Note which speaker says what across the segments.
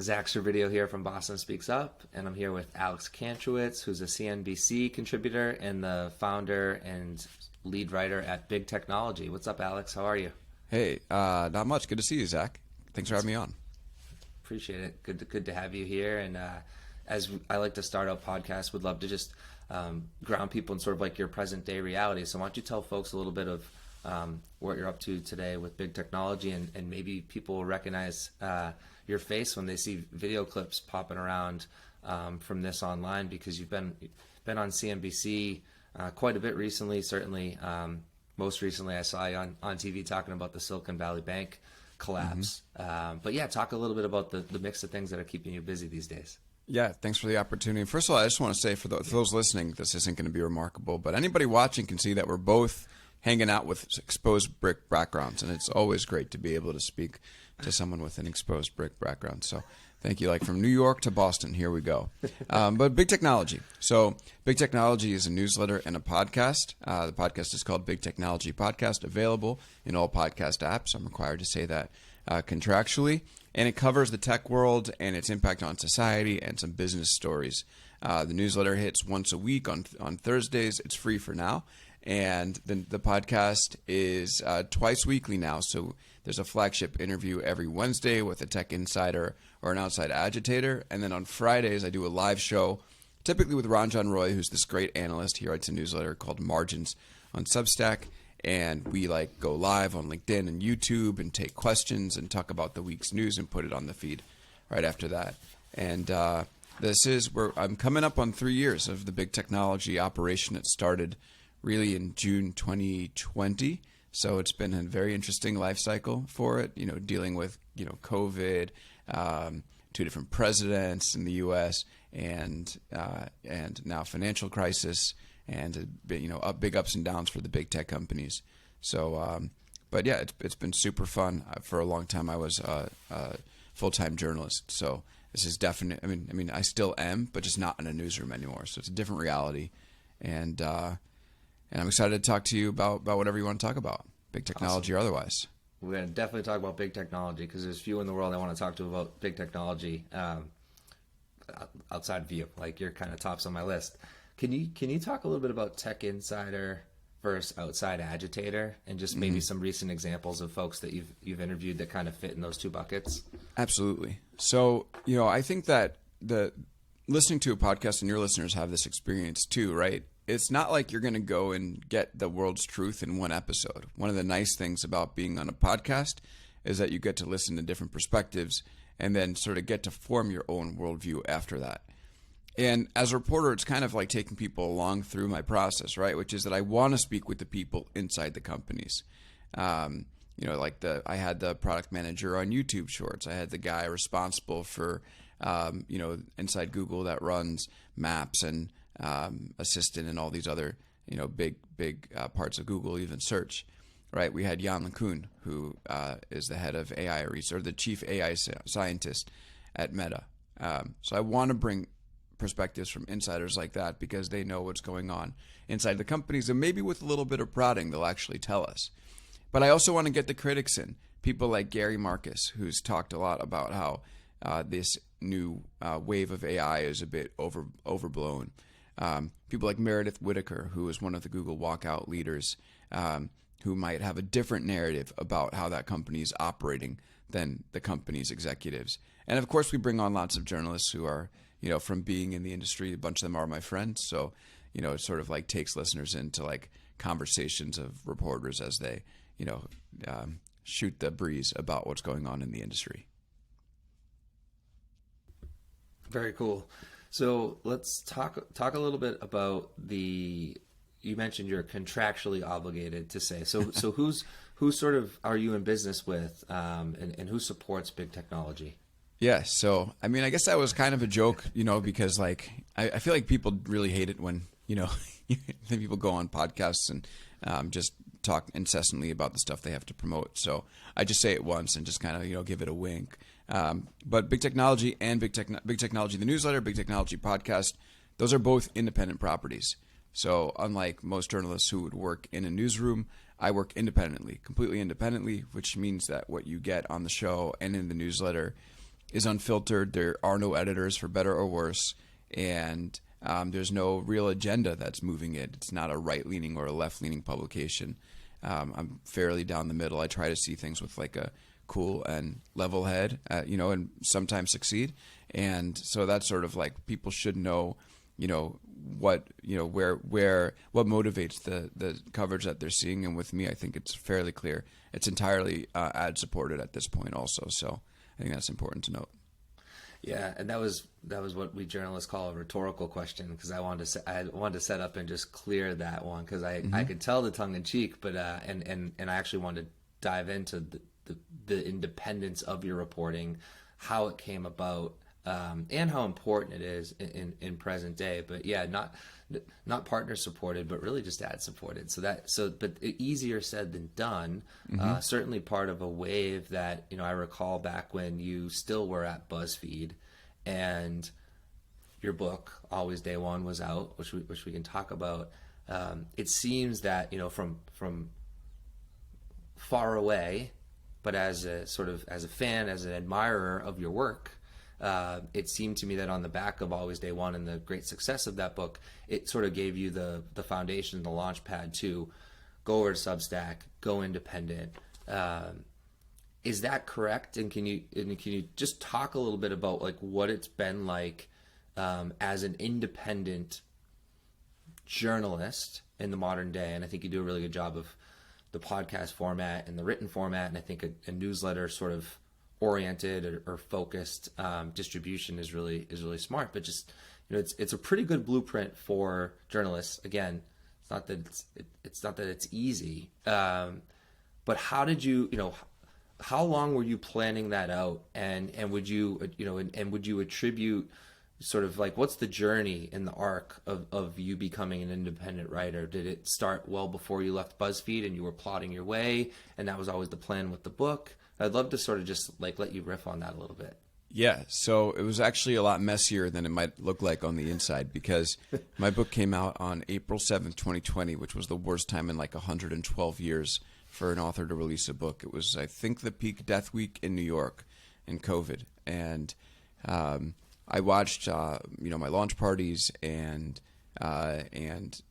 Speaker 1: Zach Servideo here from Boston Speaks Up, and I'm here with Alex Kantrowitz, who's a CNBC contributor and the founder and lead writer at Big Technology. What's up, Alex? How are you?
Speaker 2: Hey, not much. Good to see you, Zach. Thanks for having me on.
Speaker 1: Appreciate it. Good to have you here. And as I like to start out podcasts, would love to just ground people in sort of like your present day reality. So why don't you tell folks a little bit of what you're up to today with Big Technology, and maybe people will recognize your face when they see video clips popping around from this online, because you've been on CNBC quite a bit recently. Certainly, most recently I saw you on TV talking about the Silicon Valley Bank collapse. But yeah, talk a little bit about the mix of things that are keeping you busy these days.
Speaker 2: Yeah, thanks for the opportunity. First of all, I just want to say for those listening, this isn't going to be remarkable, but anybody watching can see that we're both hanging out with exposed brick backgrounds, and it's always great to be able to speak to someone with an exposed brick background. So thank you. Like from New York to Boston, here we go. But Big Technology. So Big Technology is a newsletter and a podcast. The podcast is called Big Technology Podcast, available in all podcast apps. I'm required to say that contractually. And it covers the tech world and its impact on society and some business stories. The newsletter hits once a week on Thursdays. It's free for now. And the podcast is twice weekly now. So there's a flagship interview every Wednesday with a tech insider or an outside agitator. And then on Fridays, I do a live show, typically with Ranjan Roy, who's this great analyst. He writes a newsletter called Margins on Substack. And we go live on LinkedIn and YouTube and take questions and talk about the week's news and put it on the feed right after that. And this is where I'm coming up on 3 years of the Big Technology operation. It started really in June 2020. So it's been a very interesting life cycle for it, dealing with, COVID, 2 different presidents in the U.S. and now financial crisis, and big ups and downs for the big tech companies. So, but yeah, it's been super fun. For a long time, I was a full-time journalist. So this is definite. I mean, I still am, but just not in a newsroom anymore. So it's a different reality, and I'm excited to talk to you about whatever you want to talk about, big technology or otherwise.
Speaker 1: We're going to definitely talk about big technology, because there's few in the world I want to talk to about big technology outside of you. Like, you're kind of tops on my list. Can you talk a little bit about tech insider versus outside agitator, and just maybe some recent examples of folks that you've interviewed that kind of fit in those two buckets?
Speaker 2: Absolutely. So, I think that listening to a podcast, and your listeners have this experience too, right? It's not like you're going to go and get the world's truth in one episode. One of the nice things about being on a podcast is that you get to listen to different perspectives and then sort of get to form your own worldview after that. And as a reporter, it's kind of like taking people along through my process, right? Which is that I want to speak with the people inside the companies. I had the product manager on YouTube Shorts. I had the guy responsible for, inside Google that runs Maps and Assistant and all these other, big parts of Google, even search, right? We had Jan LeCun, who is the head of AI research, or the chief AI scientist at Meta. So I want to bring perspectives from insiders like that, because they know what's going on inside the companies, and maybe with a little bit of prodding, they'll actually tell us. But I also want to get the critics in, people like Gary Marcus, who's talked a lot about how this new wave of AI is a bit overblown. People like Meredith Whittaker, who is one of the Google walkout leaders, who might have a different narrative about how that company is operating than the company's executives. And of course, we bring on lots of journalists who are, from being in the industry. A bunch of them are my friends. So, it sort of takes listeners into conversations of reporters as they, shoot the breeze about what's going on in the industry.
Speaker 1: Very cool. So let's talk a little bit about you mentioned you're contractually obligated to say. So who sort of are you in business with, and who supports Big Technology?
Speaker 2: Yeah. So, I guess that was kind of a joke, because I feel like people really hate it when, people go on podcasts and just talk incessantly about the stuff they have to promote. So I just say it once and just kind of, give it a wink. But Big Technology and Big Technology, the newsletter, Big Technology podcast, those are both independent properties. So unlike most journalists who would work in a newsroom, I work independently, completely independently, which means that what you get on the show and in the newsletter is unfiltered. There are no editors, for better or worse, and there's no real agenda that's moving it. It's not a right-leaning or a left-leaning publication. I'm fairly down the middle. I try to see things with like a cool and level head, and sometimes succeed. And so that's sort of like, people should know, what motivates the coverage that they're seeing. And with me, I think it's fairly clear. It's entirely ad supported at this point also. So I think that's important to note.
Speaker 1: Yeah, and that was what we journalists call a rhetorical question, because I wanted to set up and just clear that one, because I could tell the tongue in cheek, but and I actually wanted to dive into the independence of your reporting, how it came about, and how important it is in present day. But yeah, not partner supported, but really just ad supported. But easier said than done. Certainly part of a wave that, I recall back when you still were at Buzzfeed, and your book Always Day One was out, which we can talk about. It seems that, from far away, but as a fan, as an admirer of your work, it seemed to me that on the back of Always Day One and the great success of that book, it sort of gave you the foundation, the launch pad to go over to Substack, go independent. Is that correct? And can you just talk a little bit about like what it's been like as an independent journalist in the modern day? And I think you do a really good job of the podcast format and the written format, and I think a newsletter sort of oriented or focused distribution is really smart. But just it's a pretty good blueprint for journalists. Again, it's not that it's easy, but how did you how long were you planning that out, and would you would you attribute sort of like, what's the journey in the arc of you becoming an independent writer? Did it start well before you left BuzzFeed and you were plotting your way, and that was always the plan with the book? I'd love to sort of just like let you riff on that a little bit.
Speaker 2: Yeah, so it was actually a lot messier than it might look like on the inside, because my book came out on April 7th, 2020, which was the worst time in like 112 years for an author to release a book. It was, I think, the peak death week in New York in COVID. And I watched, my launch parties and a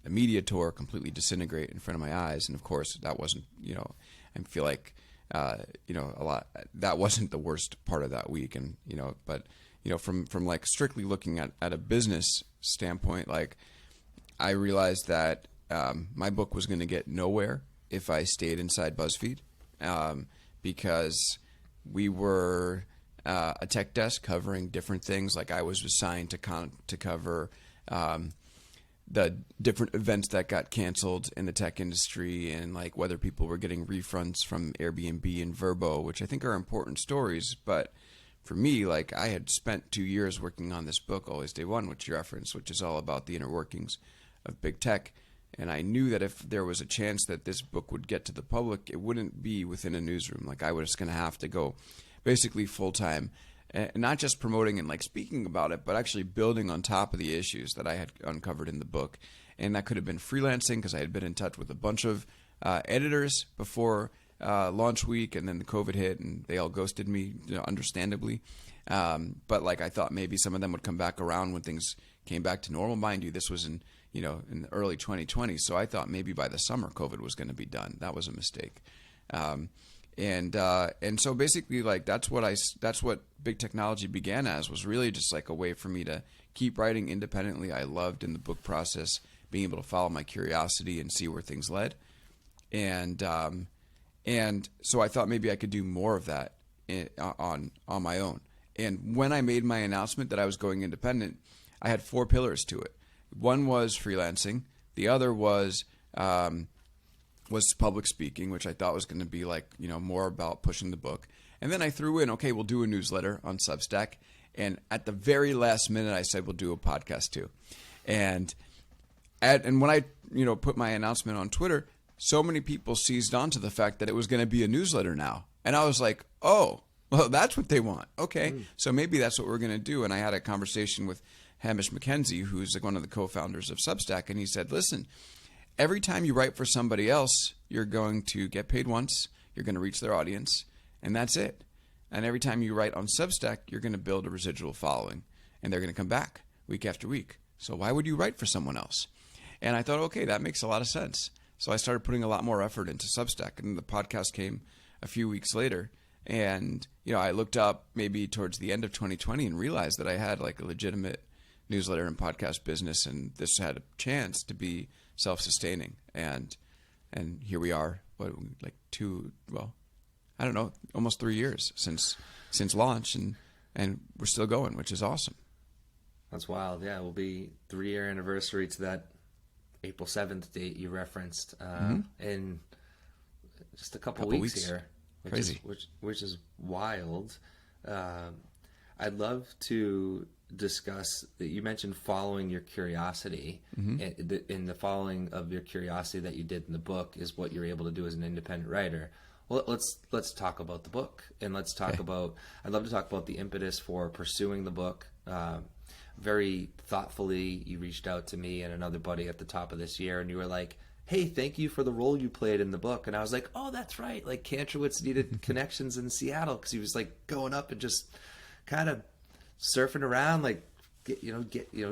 Speaker 2: media tour completely disintegrate in front of my eyes. And of course, that wasn't, I feel like, a lot, that wasn't the worst part of that week. And, but, from like strictly looking at a business standpoint, like I realized that my book was going to get nowhere if I stayed inside BuzzFeed, because we were a tech desk covering different things. Like I was assigned to cover the different events that got canceled in the tech industry, and like whether people were getting refunds from Airbnb and Verbo, which I think are important stories. But for me, like I had spent 2 years working on this book, Always Day One, which you referenced, which is all about the inner workings of big tech. And I knew that if there was a chance that this book would get to the public, it wouldn't be within a newsroom. Like I was going to have to go basically full-time, and not just promoting and like speaking about it, but actually building on top of the issues that I had uncovered in the book. And that could have been freelancing, because I had been in touch with a bunch of editors before launch week, and then the COVID hit and they all ghosted me, understandably. But like I thought maybe some of them would come back around when things came back to normal. Mind you, this was in early 2020. So I thought maybe by the summer COVID was going to be done. That was a mistake. And so basically, like that's what big technology began as, was really just like a way for me to keep writing independently. I loved in the book process being able to follow my curiosity and see where things led. And so I thought maybe I could do more of that on my own. And when I made my announcement that I was going independent, I had 4 pillars to it. One was freelancing. The other was public speaking, which I thought was going to be like, more about pushing the book. And then I threw in, okay, we'll do a newsletter on Substack. And at the very last minute, I said, we'll do a podcast too. And when I, put my announcement on Twitter, so many people seized on to the fact that it was going to be a newsletter now. And I was like, oh, well, that's what they want. Okay. So maybe that's what we're going to do. And I had a conversation with Hamish McKenzie, who's like one of the co-founders of Substack. And he said, listen, every time you write for somebody else, you're going to get paid once, you're going to reach their audience, and that's it. And every time you write on Substack, you're going to build a residual following, and they're going to come back week after week. So why would you write for someone else? And I thought, okay, that makes a lot of sense. So I started putting a lot more effort into Substack, and the podcast came a few weeks later. And, I looked up maybe towards the end of 2020 and realized that I had like a legitimate newsletter and podcast business, and this had a chance to be self-sustaining. And here we are, almost 3 years since launch, and we're still going, which is awesome.
Speaker 1: That's wild. Yeah, it will be 3-year anniversary to that April 7th date you referenced in just a couple weeks here.
Speaker 2: Crazy.
Speaker 1: Which is wild. I'd love to discuss that you mentioned following your curiosity. In the following of your curiosity that you did in the book is what you're able to do as an independent writer. Well, let's talk about the book, and let's talk about. I'd love to talk about the impetus for pursuing the book. Very thoughtfully, you reached out to me and another buddy at the top of this year, and you were like, hey, thank you for the role you played in the book. And I was like, oh, that's right. Like Kantrowitz needed connections in Seattle because he was like going up and just kind of surfing around, like,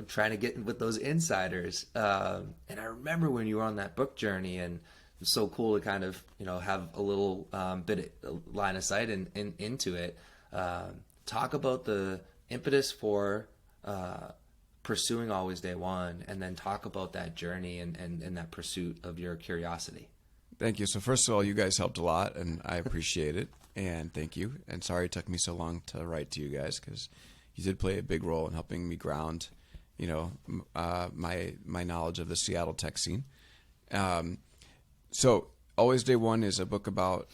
Speaker 1: trying to get in with those insiders. And I remember when you were on that book journey, and it was so cool to kind of, have a little bit of line of sight into it. Talk about the impetus for pursuing Always Day One, and then talk about that journey and that pursuit of your curiosity.
Speaker 2: Thank you. So first of all, you guys helped a lot, and I appreciate it, and thank you. And sorry it took me so long to write to you guys, because you did play a big role in helping me ground, my knowledge of the Seattle tech scene. So Always Day One is a book about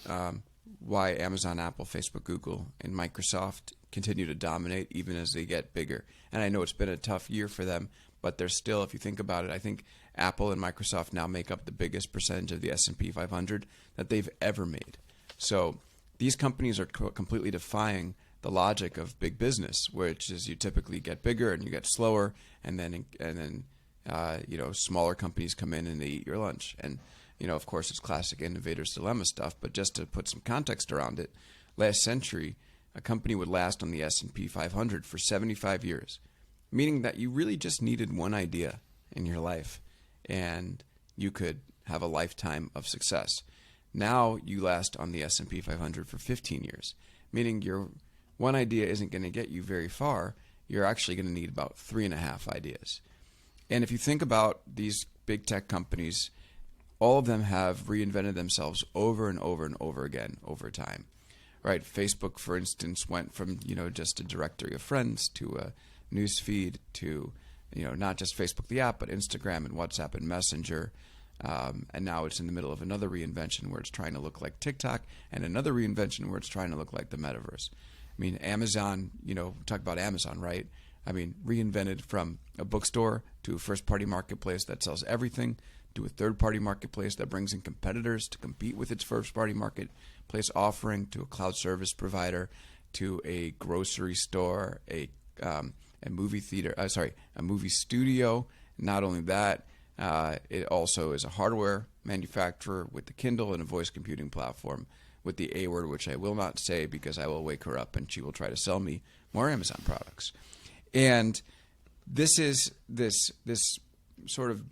Speaker 2: why Amazon, Apple, Facebook, Google, and Microsoft continue to dominate even as they get bigger. And I know it's been a tough year for them, but they're still, if you think about it, I think Apple and Microsoft now make up the biggest percentage of the S&P 500 that they've ever made. So these companies are completely defying the logic of big business, which is you typically get bigger and you get slower, and then smaller companies come in and they eat your lunch. And of course, it's classic innovator's dilemma stuff. But just to put some context around it, last century, a company would last on the S&P 500 for 75 years, meaning that you really just needed one idea in your life, and you could have a lifetime of success. Now you last on the S&P 500 for 15 years, meaning your one idea isn't going to get you very far. You're actually going to need about 3.5 ideas. And if you think about these big tech companies, all of them have reinvented themselves over and over and over again over time. Right? Facebook, for instance, went from just a directory of friends to a news feed to not just Facebook the app, but Instagram and WhatsApp and Messenger. And now it's in the middle of another reinvention where it's trying to look like TikTok, and another reinvention where it's trying to look like the metaverse. I mean, Amazon, talk about Amazon, right? I mean, reinvented from a bookstore to a first-party marketplace that sells everything, to a third-party marketplace that brings in competitors to compete with its first-party marketplace offering, to a cloud service provider, to a grocery store, a movie theater, a movie studio. Not only that, it also is a hardware manufacturer with the Kindle and a voice computing platform with the A word, which I will not say because I will wake her up and she will try to sell me more Amazon products. And this is this sort of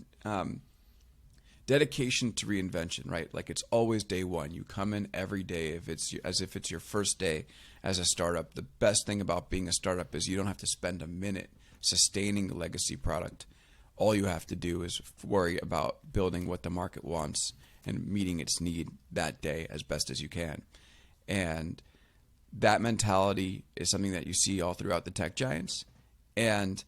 Speaker 2: dedication to reinvention, right? Like it's always day one. You come in every day as if it's your first day as a startup. The best thing about being a startup is you don't have to spend a minute sustaining a legacy product. All you have to do is worry about building what the market wants and meeting its need that day as best as you can. And that mentality is something that you see all throughout the tech giants. And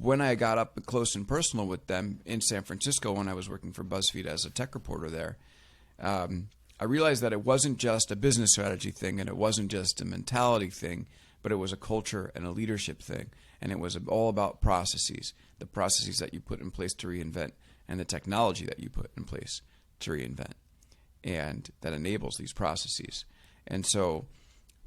Speaker 2: when I got up close and personal with them in San Francisco when I was working for Buzzfeed as a tech reporter there, I realized that it wasn't just a business strategy thing and it wasn't just a mentality thing, but it was a culture and a leadership thing. And it was all about processes, the processes that you put in place to reinvent and the technology that you put in place to reinvent and that enables these processes. And so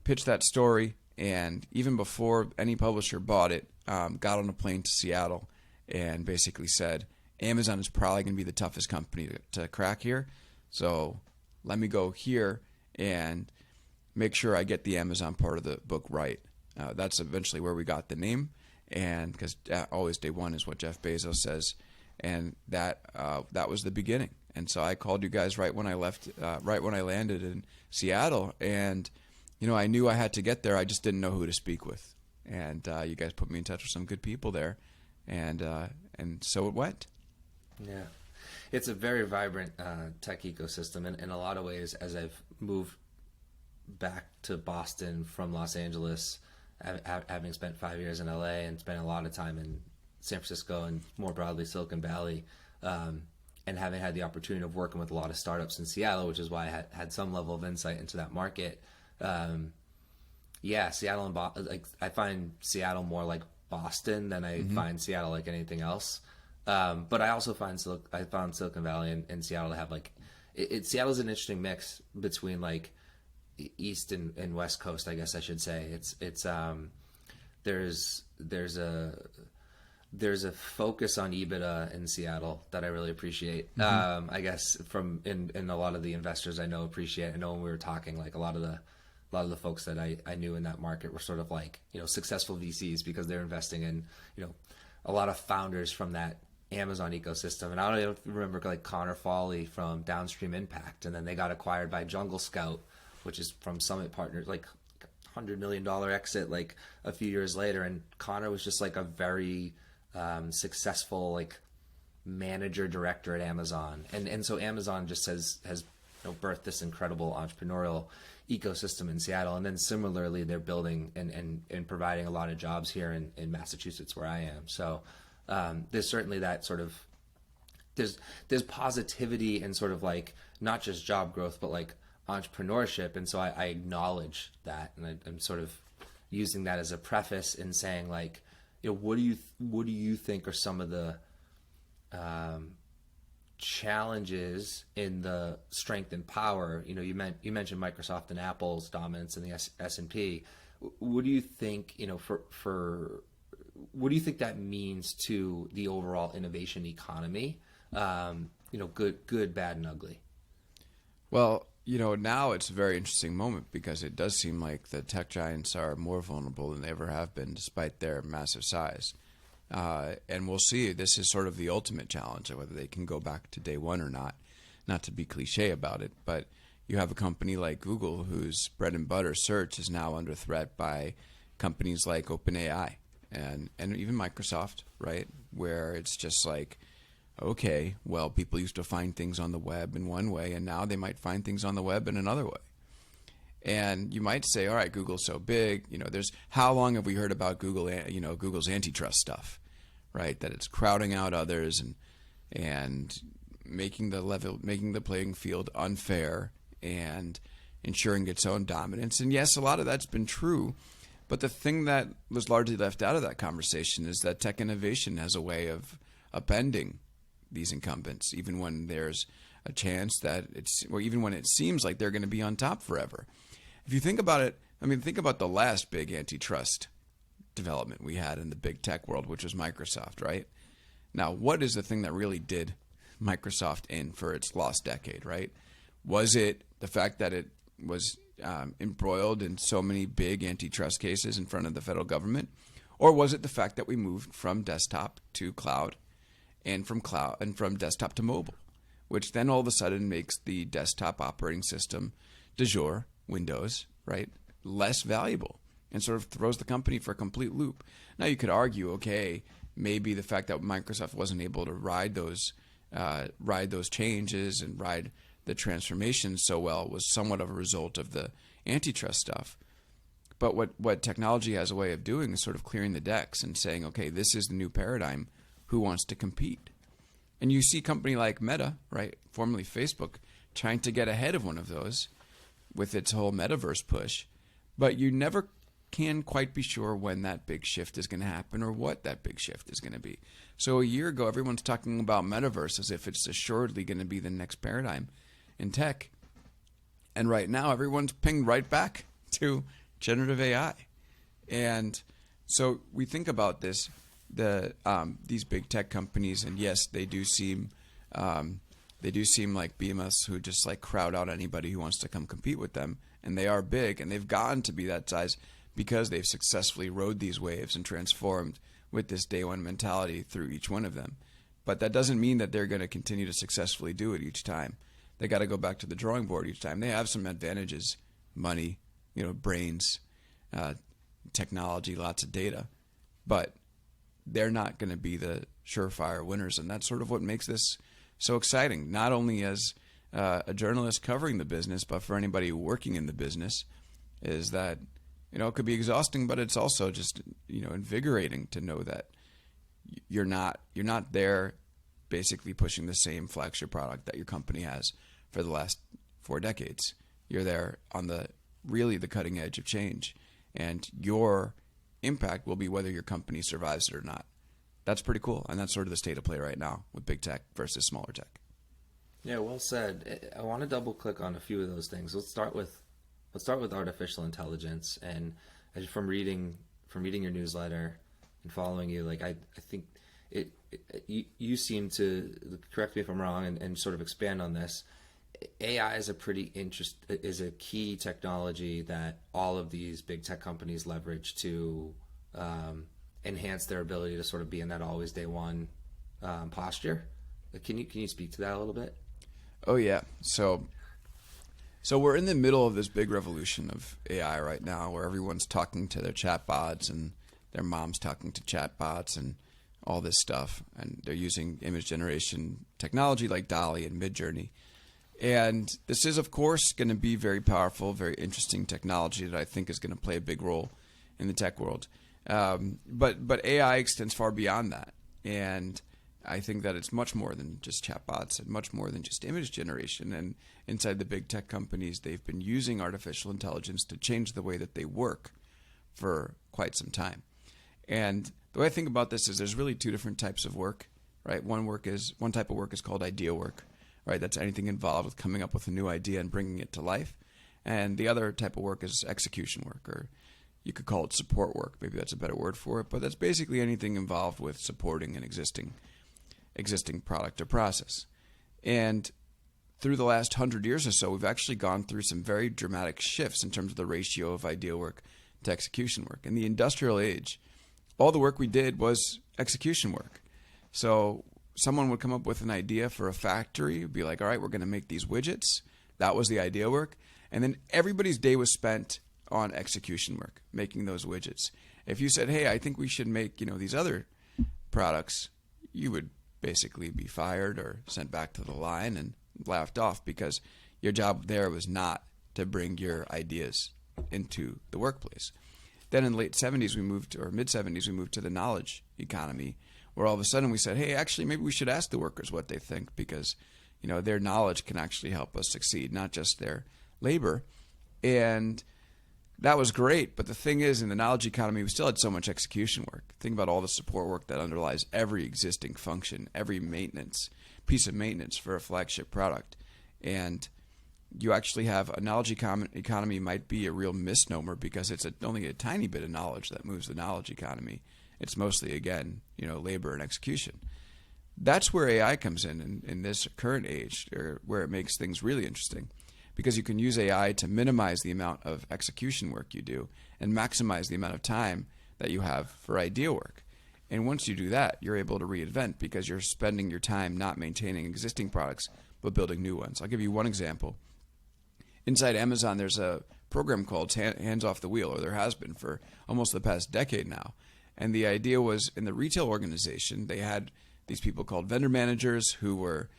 Speaker 2: pitched that story, and even before any publisher bought it, got on a plane to Seattle and basically said, Amazon is probably going to be the toughest company to crack here. So let me go here and make sure I get the Amazon part of the book right. That's eventually where we got the name, and because always day one is what Jeff Bezos says, and that was the beginning. And so I called you guys right when I landed in Seattle, and I knew I had to get there. I just didn't know who to speak with, and you guys put me in touch with some good people there, and so it went.
Speaker 1: Yeah, it's a very vibrant tech ecosystem, and in a lot of ways, as I've moved back to Boston from Los Angeles, having spent 5 years in LA and spent a lot of time in San Francisco and more broadly Silicon Valley, and having had the opportunity of working with a lot of startups in Seattle, which is why I had some level of insight into that market. Seattle and I find Seattle more like Boston than I find Seattle like anything else. But I also found Silicon Valley and Seattle to have Seattle's an interesting mix between like East and West Coast, I guess I should say. There's a focus on EBITDA in Seattle that I really appreciate. I guess in a lot of the investors I know appreciate. I know when we were talking, like a lot of the folks that I knew in that market were sort of like, successful VCs because they're investing in, a lot of founders from that Amazon ecosystem. And I don't even remember like Connor Foley from Downstream Impact, and then they got acquired by Jungle Scout, which is from Summit Partners, like $100 million exit like a few years later. And Connor was just like a very successful like manager director at Amazon. And so Amazon just has birthed this incredible entrepreneurial ecosystem in Seattle. And then similarly, they're building and providing a lot of jobs here in Massachusetts where I am. So there's certainly that sort of, there's positivity and sort of like not just job growth, but like entrepreneurship. And so I acknowledge that, and I'm sort of using that as a preface in saying like, what do you think are some of the challenges in the strength and power? You mentioned Microsoft and Apple's dominance in the S&P. What do you think, what do you think that means to the overall innovation economy? Good, bad, and ugly.
Speaker 2: Well, now it's a very interesting moment because it does seem like the tech giants are more vulnerable than they ever have been, despite their massive size. And we'll see. This is sort of the ultimate challenge of whether they can go back to day one or not. Not to be cliche about it, but you have a company like Google whose bread and butter search is now under threat by companies like OpenAI and even Microsoft, right? Where it's just like, okay, well, people used to find things on the web in one way, and now they might find things on the web in another way. And you might say, all right, Google's so big, how long have we heard about Google, Google's antitrust stuff, right? That it's crowding out others and making the playing field unfair and ensuring its own dominance. And yes, a lot of that's been true, but the thing that was largely left out of that conversation is that tech innovation has a way of upending these incumbents, even when there's a chance that even when it seems like they're going to be on top forever. If you think about it, think about the last big antitrust development we had in the big tech world, which was Microsoft, right? Now, what is the thing that really did Microsoft in for its lost decade, right? Was it the fact that it was embroiled in so many big antitrust cases in front of the federal government? Or was it the fact that we moved from desktop to cloud and from desktop to mobile, which then all of a sudden makes the desktop operating system du jour, Windows, right, less valuable and sort of throws the company for a complete loop. Now you could argue, okay, maybe the fact that Microsoft wasn't able to ride those changes and ride the transformation so well was somewhat of a result of the antitrust stuff. But what technology has a way of doing is sort of clearing the decks and saying, okay, this is the new paradigm. Who wants to compete? And you see a company like Meta, right, formerly Facebook, trying to get ahead of one of those with its whole metaverse push. But you never can quite be sure when that big shift is going to happen or what that big shift is going to be. So a year ago, everyone's talking about metaverse as if it's assuredly going to be the next paradigm in tech. And right now, everyone's pinged right back to generative AI. And so we think about this. These big tech companies, and yes, they do seem like behemoths who just like crowd out anybody who wants to come compete with them, and they are big, and they've gotten to be that size because they've successfully rode these waves and transformed with this day one mentality through each one of them. But that doesn't mean that they're going to continue to successfully do it each time. They got to go back to the drawing board each time. They have some advantages: money, brains, technology, lots of data, but they're not going to be the surefire winners. And that's sort of what makes this so exciting, not only as a journalist covering the business, but for anybody working in the business, is that, it could be exhausting, but it's also just, invigorating to know that you're not there basically pushing the same flagship product that your company has for the last 4 decades. You're there on the cutting edge of change, and your impact will be whether your company survives it or not. That's pretty cool, and that's sort of the state of play right now with big tech versus smaller tech.
Speaker 1: Yeah, well said. I want to double click on a few of those things. Let's start with artificial intelligence. And from reading your newsletter and following you, I think you seem to, correct me if I'm wrong, and sort of expand on this. AI is is a key technology that all of these big tech companies leverage to enhance their ability to sort of be in that always day one posture. Can you speak to that a little bit?
Speaker 2: Oh yeah. So we're in the middle of this big revolution of AI right now, where everyone's talking to their chatbots and their mom's talking to chatbots and all this stuff, and they're using image generation technology like DALL-E and Midjourney. And this is, of course, going to be very powerful, very interesting technology that I think is going to play a big role in the tech world. But AI extends far beyond that, and I think that it's much more than just chatbots and much more than just image generation. And inside the big tech companies, they've been using artificial intelligence to change the way that they work for quite some time. And the way I think about this is there's really 2 different types of work, right? One type of work is called idea work, right? That's anything involved with coming up with a new idea and bringing it to life. And the other type of work is execution work, or you could call it support work. Maybe that's a better word for it, but that's basically anything involved with supporting an existing product or process. And through the last 100 years or so, we've actually gone through some very dramatic shifts in terms of the ratio of idea work to execution work. In the industrial age, all the work we did was execution work. So someone would come up with an idea for a factory, be like, all right, we're going to make these widgets. That was the idea work. And then everybody's day was spent on execution work, making those widgets. If you said, hey, I think we should make, these other products, you would basically be fired or sent back to the line and laughed off, because your job there was not to bring your ideas into the workplace. Then in the late 70s, or mid 70s, we moved to the knowledge economy, where all of a sudden we said, hey, actually, maybe we should ask the workers what they think, because, their knowledge can actually help us succeed, not just their labor. And that was great. But the thing is, in the knowledge economy, we still had so much execution work. Think about all the support work that underlies every existing function, every piece of maintenance for a flagship product. And you actually have a knowledge economy might be a real misnomer, because it's only a tiny bit of knowledge that moves the knowledge economy. It's mostly, again, labor and execution. That's where AI comes in this current age, or where it makes things really interesting, because you can use AI to minimize the amount of execution work you do and maximize the amount of time that you have for idea work. And once you do that, you're able to reinvent, because you're spending your time not maintaining existing products, but building new ones. I'll give you one example. Inside Amazon, there's a program called Hands Off the Wheel, or there has been for almost the past decade now. And the idea was, in the retail organization, they had these people called vendor managers who were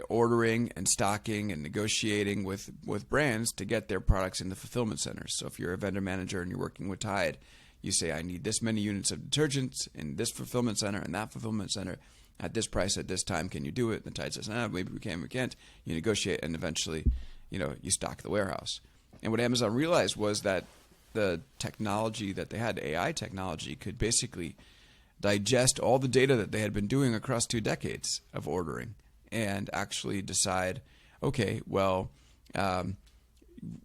Speaker 2: ordering and stocking and negotiating with brands to get their products in the fulfillment centers. So if you're a vendor manager and you're working with Tide, you say, I need this many units of detergents in this fulfillment center and that fulfillment center at this price at this time. Can you do it? And the Tide says, maybe we can, we can't. You negotiate, and eventually, you stock the warehouse. And what Amazon realized was that the technology that they had, AI technology, could basically digest all the data that they had been doing across 2 decades of ordering, and actually decide, okay, well,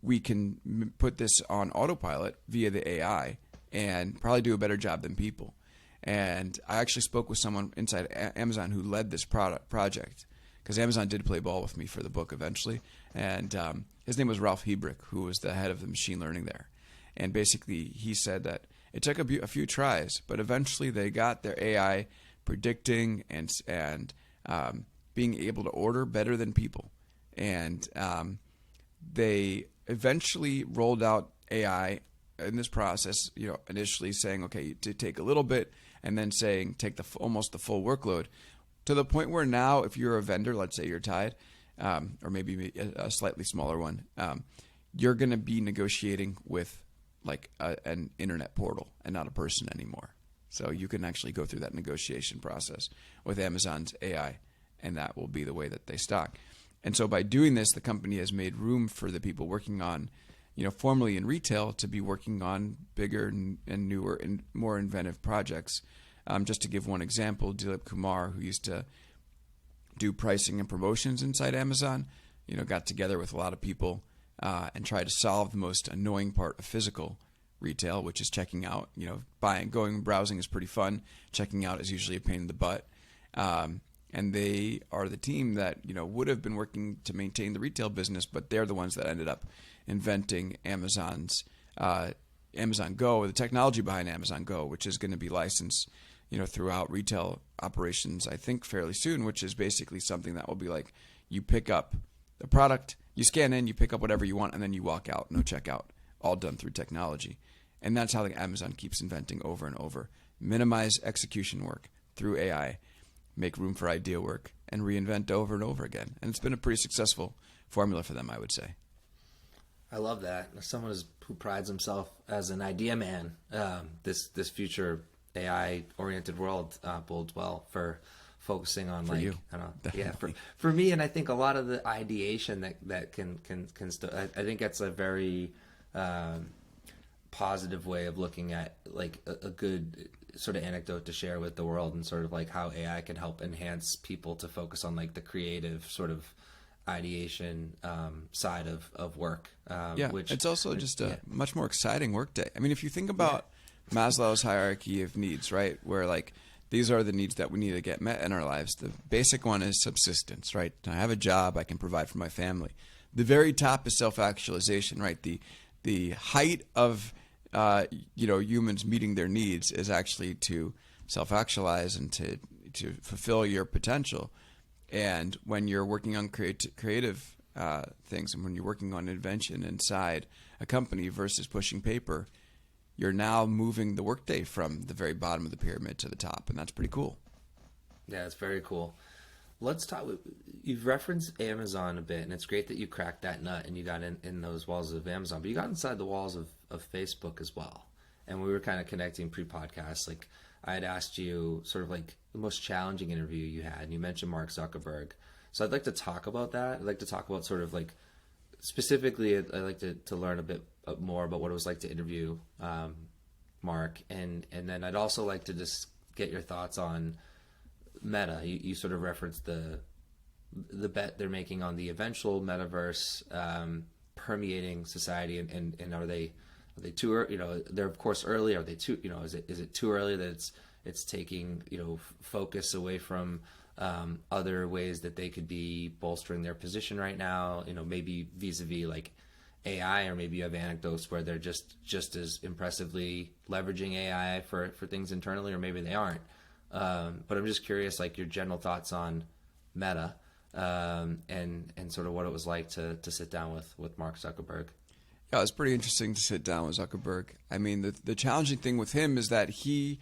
Speaker 2: we can put this on autopilot via the AI and probably do a better job than people. And I actually spoke with someone inside Amazon who led this project, because Amazon did play ball with me for the book eventually. And his name was Ralph Hebrich, who was the head of the machine learning there. And basically, he said that it took a few tries, but eventually they got their AI predicting and being able to order better than people. And they eventually rolled out AI in this process, initially saying, okay, to take a little bit, and then saying take almost the full workload, to the point where now if you're a vendor, let's say you're Tide, or maybe a slightly smaller one, you're going to be negotiating with like an internet portal and not a person anymore. So you can actually go through that negotiation process with Amazon's AI, and that will be the way that they stock. And so by doing this, the company has made room for the people working on, formerly in retail, to be working on bigger and newer and more inventive projects. Just to give one example, Dilip Kumar, who used to do pricing and promotions inside Amazon, got together with a lot of people and tried to solve the most annoying part of physical retail, which is checking out. Going and browsing is pretty fun. Checking out is usually a pain in the butt. And they are the team that would have been working to maintain the retail business, but they're the ones that ended up inventing Amazon's Amazon Go, the technology behind Amazon Go, which is going to be licensed throughout retail operations, I think fairly soon, which is basically something that will be like you pick up the product, you scan in, you pick up whatever you want, and then you walk out, no checkout, all done through technology. And that's how Amazon keeps inventing over and over. Minimize execution work through AI, make room for idea work, and reinvent over and over again. And it's been a pretty successful formula for them, I would say.
Speaker 1: I love that. As someone who prides himself as an idea man, this future AI-oriented world bodes well for focusing on
Speaker 2: for you.
Speaker 1: I don't know, yeah, for me, and I think a lot of the ideation that can I think that's a very positive way of looking at like a good sort of anecdote to share with the world, and sort of like how AI can help enhance people to focus on like the creative sort of ideation side of work. Which
Speaker 2: it's also just a much more exciting workday. I mean, if you think about Maslow's hierarchy of needs, right, where like these are the needs that we need to get met in our lives. The basic one is subsistence, right? I have a job, I can provide for my family. The very top is self-actualization, right? The height of humans meeting their needs is actually to self-actualize and to fulfill your potential. And when you're working on creative things, and when you're working on invention inside a company versus pushing paper, you're now moving the workday from the very bottom of the pyramid to the top, and that's pretty cool.
Speaker 1: Yeah, it's very cool. Let's talk. You've referenced Amazon a bit, and it's great that you cracked that nut and you got in those walls of Amazon, but you got inside the walls of Facebook as well. And we were kind of connecting pre-podcast. Like I had asked you sort of like the most challenging interview you had, and you mentioned Mark Zuckerberg. So I'd like to talk about that. I'd like to talk about sort of like specifically, I'd like to learn a bit more about what it was like to interview Mark, and then I'd also like to just get your thoughts on Meta. You sort of referenced the bet they're making on the eventual metaverse permeating society, and are they too early? They're of course early. Are they too? Is it too early that it's taking focus away from other ways that they could be bolstering their position right now? Maybe vis-a-vis like AI, or maybe you have anecdotes where they're just as impressively leveraging AI for things internally, or maybe they aren't. But I'm just curious, like your general thoughts on Meta, and sort of what it was like to sit down with Mark Zuckerberg.
Speaker 2: Yeah, it was pretty interesting to sit down with Zuckerberg. I mean, the challenging thing with him is that he,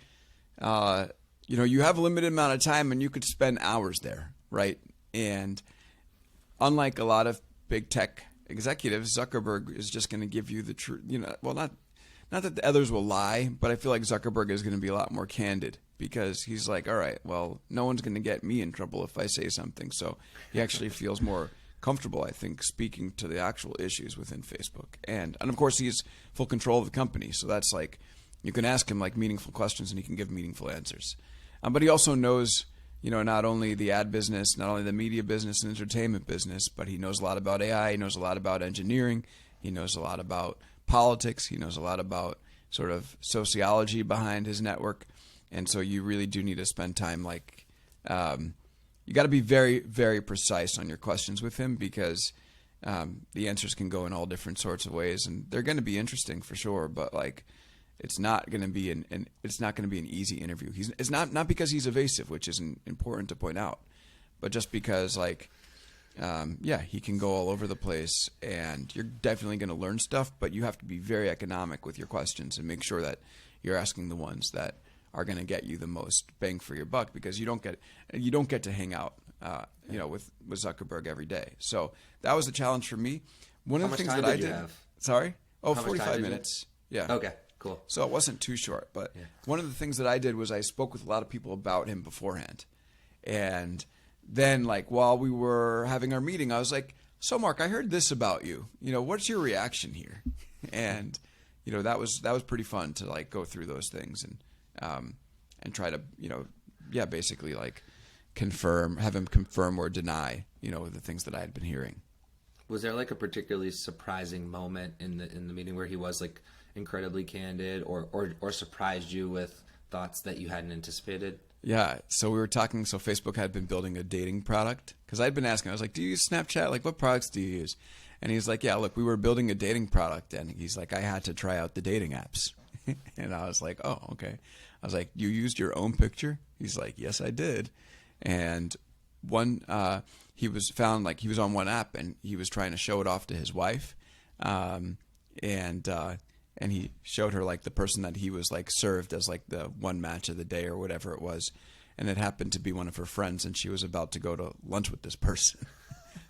Speaker 2: you have a limited amount of time and you could spend hours there, right? And unlike a lot of big tech executives, Zuckerberg is just going to give you the truth. Well, not that the others will lie, but I feel like Zuckerberg is going to be a lot more candid, because he's like, all right, well, no one's going to get me in trouble if I say something. So he actually feels more comfortable, I think, speaking to the actual issues within Facebook. And of course, he's full control of the company. So that's like, you can ask him like meaningful questions and he can give meaningful answers. But he also knows, not only the ad business, not only the media business and entertainment business, but he knows a lot about AI. He knows a lot about engineering. He knows a lot about politics. He knows a lot about sort of sociology behind his network. And so you really do need to spend time like you got to be very, very precise on your questions with him, because the answers can go in all different sorts of ways, and they're going to be interesting for sure. But like, it's not going to be an easy interview. It's not because he's evasive, which is important to point out, but just because like, he can go all over the place, and you're definitely going to learn stuff. But you have to be very economic with your questions and make sure that you're asking the ones that are going to get you the most bang for your buck, because you don't get to hang out, with Zuckerberg every day. So that was a challenge for me. One of the things that I did. Sorry? Oh, 45 minutes. Yeah.
Speaker 1: Okay, cool.
Speaker 2: So it wasn't too short, but one of the things that I did was I spoke with a lot of people about him beforehand. And then, like, while we were having our meeting, I was like, "So Mark, I heard this about you. What's your reaction here?" And that was pretty fun to like go through those things and try to basically like have him confirm or deny the things that I had been hearing.
Speaker 1: Was there like a particularly surprising moment in the meeting where he was like incredibly candid, or surprised you with thoughts that you hadn't anticipated?
Speaker 2: Yeah, so we were talking. So Facebook had been building a dating product, because I'd been asking. I was like, "Do you use Snapchat? Like, what products do you use?" And he's like, "Yeah, look, we were building a dating product," and he's like, "I had to try out the dating apps." And I was like, "Oh, okay." I was like, "You used your own picture?" He's like, "Yes, I did." And he was found, like, he was on one app and he was trying to show it off to his wife, and he showed her like the person that he was like served as like the one match of the day or whatever it was, and it happened to be one of her friends, and she was about to go to lunch with this person.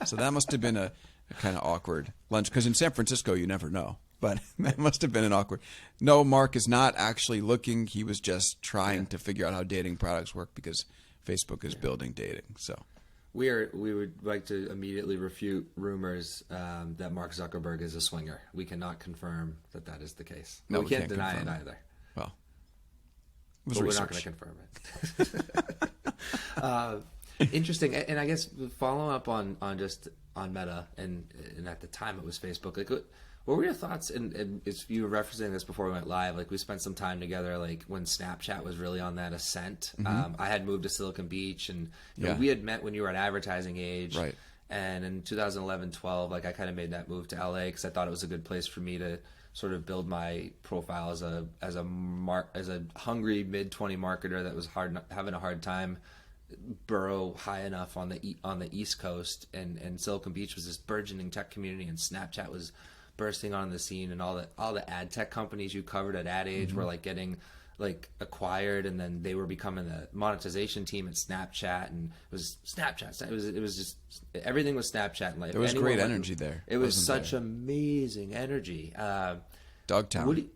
Speaker 2: So that must have been a kind of awkward lunch, because in San Francisco you never know. But that must have been an awkward. No, Mark is not actually looking. He was just trying to figure out how dating products work, because Facebook is building dating. So
Speaker 1: we would like to immediately refute rumors that Mark Zuckerberg is a swinger. We cannot confirm that is the case.
Speaker 2: No,
Speaker 1: we can't deny it either.
Speaker 2: Well,
Speaker 1: but we're not going to confirm it. Interesting. And I guess follow up on Meta, and at the time it was Facebook. Like, what were your thoughts? And you were referencing this before we went live. Like, we spent some time together, like when Snapchat was really on that ascent. Mm-hmm. I had moved to Silicon Beach, and we had met when you were at Advertising Age. Right. And in 2011-12, like, I kind of made that move to LA because I thought it was a good place for me to sort of build my profile as a hungry mid-20 marketer that was having a hard time burrow high enough on the East Coast. And Silicon Beach was this burgeoning tech community, and Snapchat was bursting on the scene, and all the ad tech companies you covered at Ad Age were like getting like acquired, and then they were becoming the monetization team at Snapchat, and it was Snapchat. It was just everything was Snapchat. And like,
Speaker 2: there was great energy there.
Speaker 1: It was such amazing energy.
Speaker 2: Dogtown.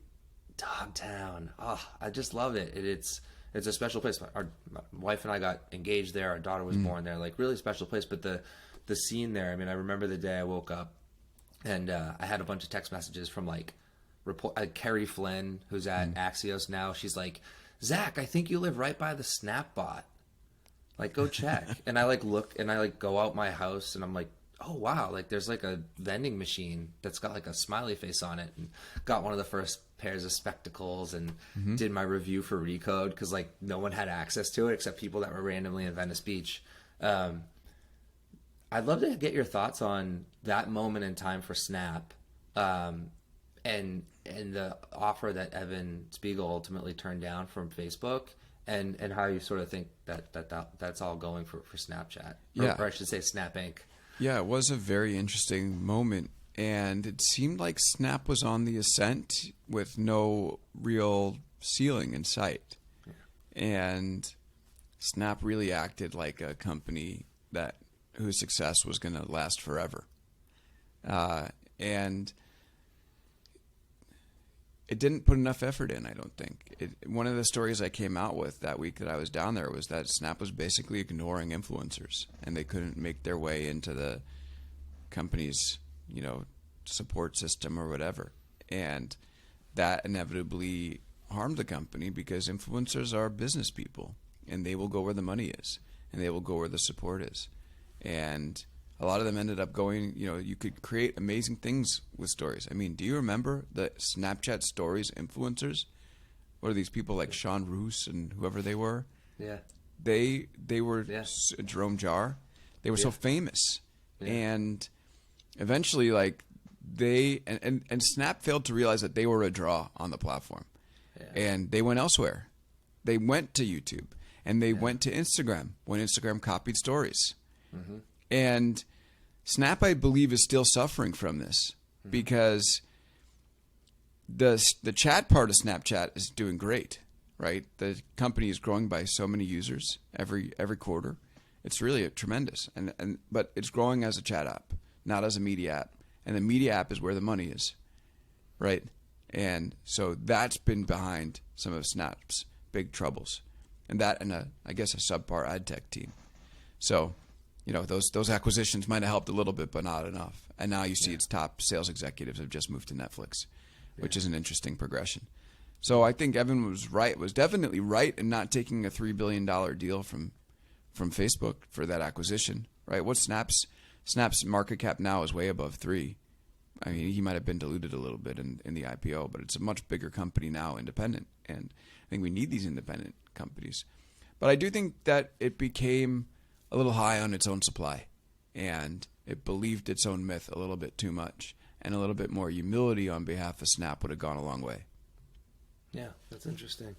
Speaker 1: Dogtown. Oh, I just love it. It's a special place. My wife and I got engaged there. Our daughter was born there. Like, really special place. But the scene there. I mean, I remember the day I woke up, and I had a bunch of text messages from like Carrie Flynn, who's at Axios now. She's like, "Zach, I think you live right by the Snapbot. Like, go check." And I like look, and I like go out my house, and I'm like, "Oh wow!" Like, there's like a vending machine that's got like a smiley face on it, and got one of the first pairs of spectacles, and did my review for Recode, because like no one had access to it except people that were randomly in Venice Beach. I'd love to get your thoughts on that moment in time for Snap, and the offer that Evan Spiegel ultimately turned down from Facebook, and how you sort of think that's all going for Snapchat, or I should say Snap Inc.
Speaker 2: Yeah, it was a very interesting moment, and it seemed like Snap was on the ascent with no real ceiling in sight. Yeah. And Snap really acted like a company whose success was going to last forever. And it didn't put enough effort in, I don't think. One of the stories I came out with that week that I was down there was that Snap was basically ignoring influencers, and they couldn't make their way into the company's, support system or whatever. And that inevitably harmed the company, because influencers are business people, and they will go where the money is, and they will go where the support is. And a lot of them ended up going, you could create amazing things with stories. I mean, do you remember the Snapchat stories influencers? What are these people like Sean Roos and whoever they were?
Speaker 1: Yeah.
Speaker 2: they were Jerome Jarre. They were so famous, and eventually, like and Snap failed to realize that they were a draw on the platform, and they went elsewhere. They went to YouTube, and they went to Instagram when Instagram copied stories, and Snap, I believe, is still suffering from this because the chat part of Snapchat is doing great, right? The company is growing by so many users every quarter. It's really tremendous, but it's growing as a chat app, not as a media app, and the media app is where the money is, right? And so that's been behind some of Snap's big troubles, and I guess a subpar ad tech team. So, those acquisitions might have helped a little bit, but not enough. And now you see its top sales executives have just moved to Netflix, which is an interesting progression. So I think Evan was definitely right in not taking a $3 billion deal from Facebook for that acquisition, right? What Snap's market cap now is way above 3. I mean, he might have been diluted a little bit in the IPO, but it's a much bigger company now, independent. And I think we need these independent companies. But I do think that it became a little high on its own supply, and it believed its own myth a little bit too much, and a little bit more humility on behalf of Snap would have gone a long way.
Speaker 1: Yeah, that's interesting.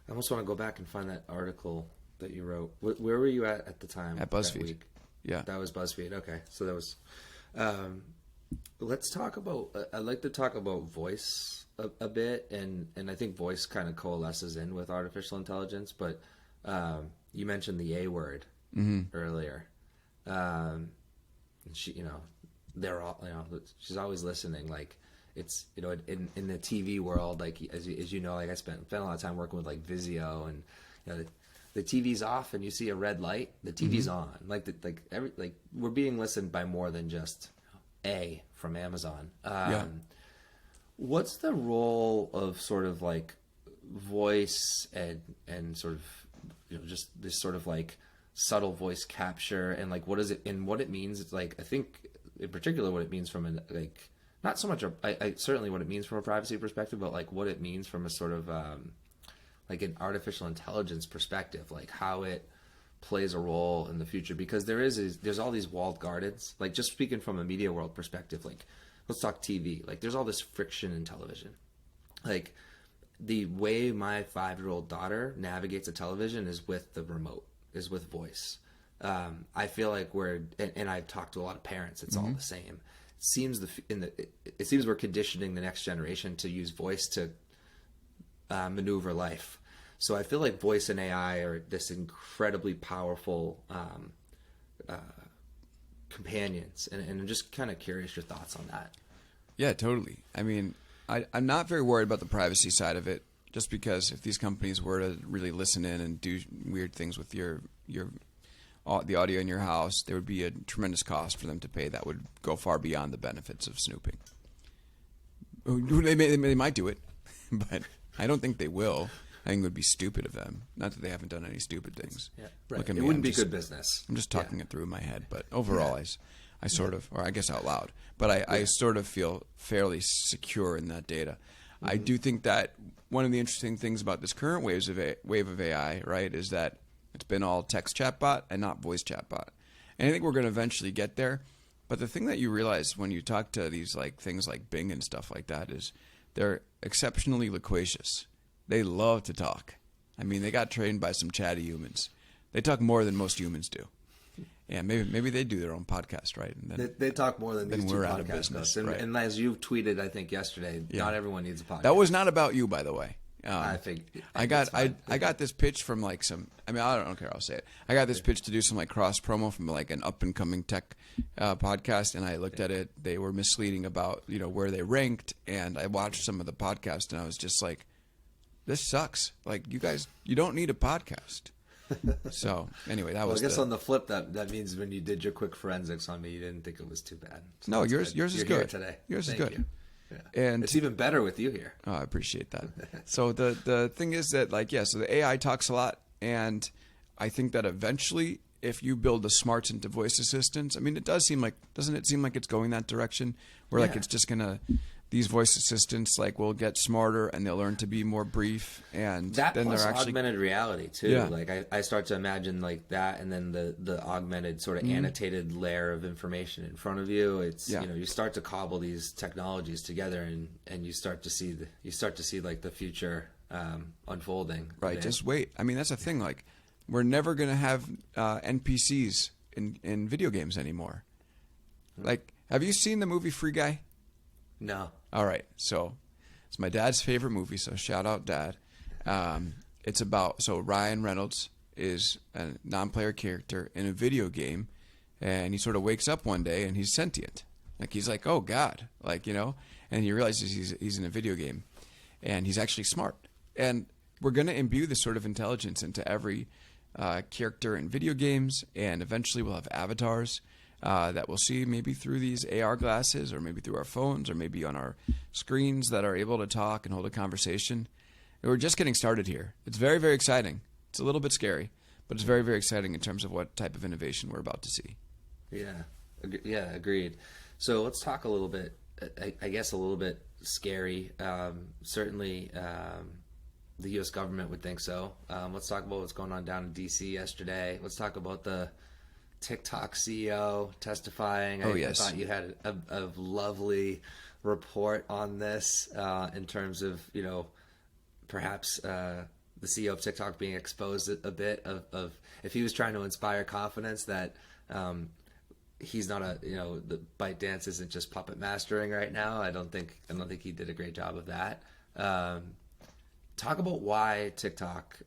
Speaker 1: I almost want to go back and find that article that you wrote. Where were you at the time?
Speaker 2: At BuzzFeed.
Speaker 1: That week?
Speaker 2: Yeah.
Speaker 1: That was BuzzFeed. Okay. So that was... let's talk about... I'd like to talk about voice a bit, and I think voice kind of coalesces in with artificial intelligence, but you mentioned the A word earlier. She, they're all, she's always listening. Like, it's, in the TV world, like, as you know, like I spent a lot of time working with like Vizio, and the TV's off and you see a red light, the TV's on. Like we're being listened by more than just A from Amazon. What's the role of sort of like voice and sort of just this sort of like subtle voice capture, and like what is it and what it means? It's like, I think in particular what it means from not so much I certainly what it means from a privacy perspective, but like what it means from a sort of like an artificial intelligence perspective, like how it plays a role in the future, because there's all these walled gardens. Like, just speaking from a media world perspective, like let's talk TV. Like, there's all this friction in television. Like, the way my 5-year-old daughter navigates a television is with the remote, is with voice. I feel like and I've talked to a lot of parents. It's all the same. It seems we're conditioning the next generation to use voice to maneuver life. So I feel like voice and AI are this incredibly powerful companions, and I'm just kind of curious your thoughts on that.
Speaker 2: Yeah, totally. I mean, I'm not very worried about the privacy side of it, just because if these companies were to really listen in and do weird things with the audio in your house, there would be a tremendous cost for them to pay that would go far beyond the benefits of snooping. They might do it, but I don't think they will. I think it would be stupid of them. Not that they haven't done any stupid things.
Speaker 1: Yeah, right.
Speaker 2: It
Speaker 1: wouldn't be good business.
Speaker 2: I'm just talking it through in my head, but overall, I sort of, or I guess out loud, but I sort of feel fairly secure in that data. I do think that one of the interesting things about this current wave of AI, right, is that it's been all text chatbot and not voice chatbot. And I think we're going to eventually get there. But the thing that you realize when you talk to these like things like Bing and stuff like that is they're exceptionally loquacious. They love to talk. I mean, they got trained by some chatty humans. They talk more than most humans do. Yeah, maybe they do their own podcast, right? And then,
Speaker 1: they talk more than these two
Speaker 2: we're out of
Speaker 1: podcasts.
Speaker 2: business,
Speaker 1: And,
Speaker 2: right.
Speaker 1: and as you tweeted, I think yesterday, not everyone needs a podcast.
Speaker 2: That was not about you, by the way.
Speaker 1: I think
Speaker 2: I got this pitch from like some. I mean, I don't care. I'll say it. I got this pitch to do some like cross promo from like an up and coming tech podcast, and I looked at it. They were misleading about where they ranked, and I watched some of the podcast, and I was just like, this sucks. Like, you guys, you don't need a podcast. So anyway, that was.
Speaker 1: I guess on the flip, that means when you did your quick forensics on me, you didn't think it was too bad. So
Speaker 2: no, yours is good
Speaker 1: today.
Speaker 2: Yours
Speaker 1: Thank
Speaker 2: is good.
Speaker 1: You. Yeah.
Speaker 2: And
Speaker 1: it's even better with you here.
Speaker 2: Oh, I appreciate that. So the thing is that so the AI talks a lot, and I think that eventually, if you build the smarts into voice assistants, I mean, doesn't it seem like it's going that direction, where like it's just gonna these voice assistants like will get smarter and they'll learn to be more brief, and
Speaker 1: that
Speaker 2: then
Speaker 1: plus
Speaker 2: they're actually
Speaker 1: augmented reality too.
Speaker 2: Yeah.
Speaker 1: Like I start to imagine like that, and then the augmented sort of annotated layer of information in front of you. It's you start to cobble these technologies together, and you start to see like the future unfolding.
Speaker 2: Right. Just wait. I mean, that's the thing. Like, we're never gonna have NPCs in video games anymore. Like, have you seen the movie Free Guy?
Speaker 1: No.
Speaker 2: All right, so it's my dad's favorite movie, so shout out Dad. It's about, so Ryan Reynolds is a non-player character in a video game, and he sort of wakes up one day and he's sentient. Like, he's like, oh God, like, and he realizes he's in a video game, and he's actually smart. And we're going to imbue this sort of intelligence into every character in video games, and eventually we'll have avatars that we'll see maybe through these AR glasses, or maybe through our phones, or maybe on our screens that are able to talk and hold a conversation. And we're just getting started here. It's very, very exciting. It's a little bit scary, but it's very, very exciting in terms of what type of innovation we're about to see.
Speaker 1: Yeah, agreed. So let's talk a little bit, I guess a little bit scary. Certainly the U.S. government would think so. Let's talk about what's going on down in D.C. yesterday. Let's talk about the TikTok CEO testifying. I thought you had a lovely report on this in terms of, perhaps the CEO of TikTok being exposed a bit of if he was trying to inspire confidence that he's not the ByteDance isn't just puppet mastering right now. I don't think he did a great job of that. Talk about why TikTok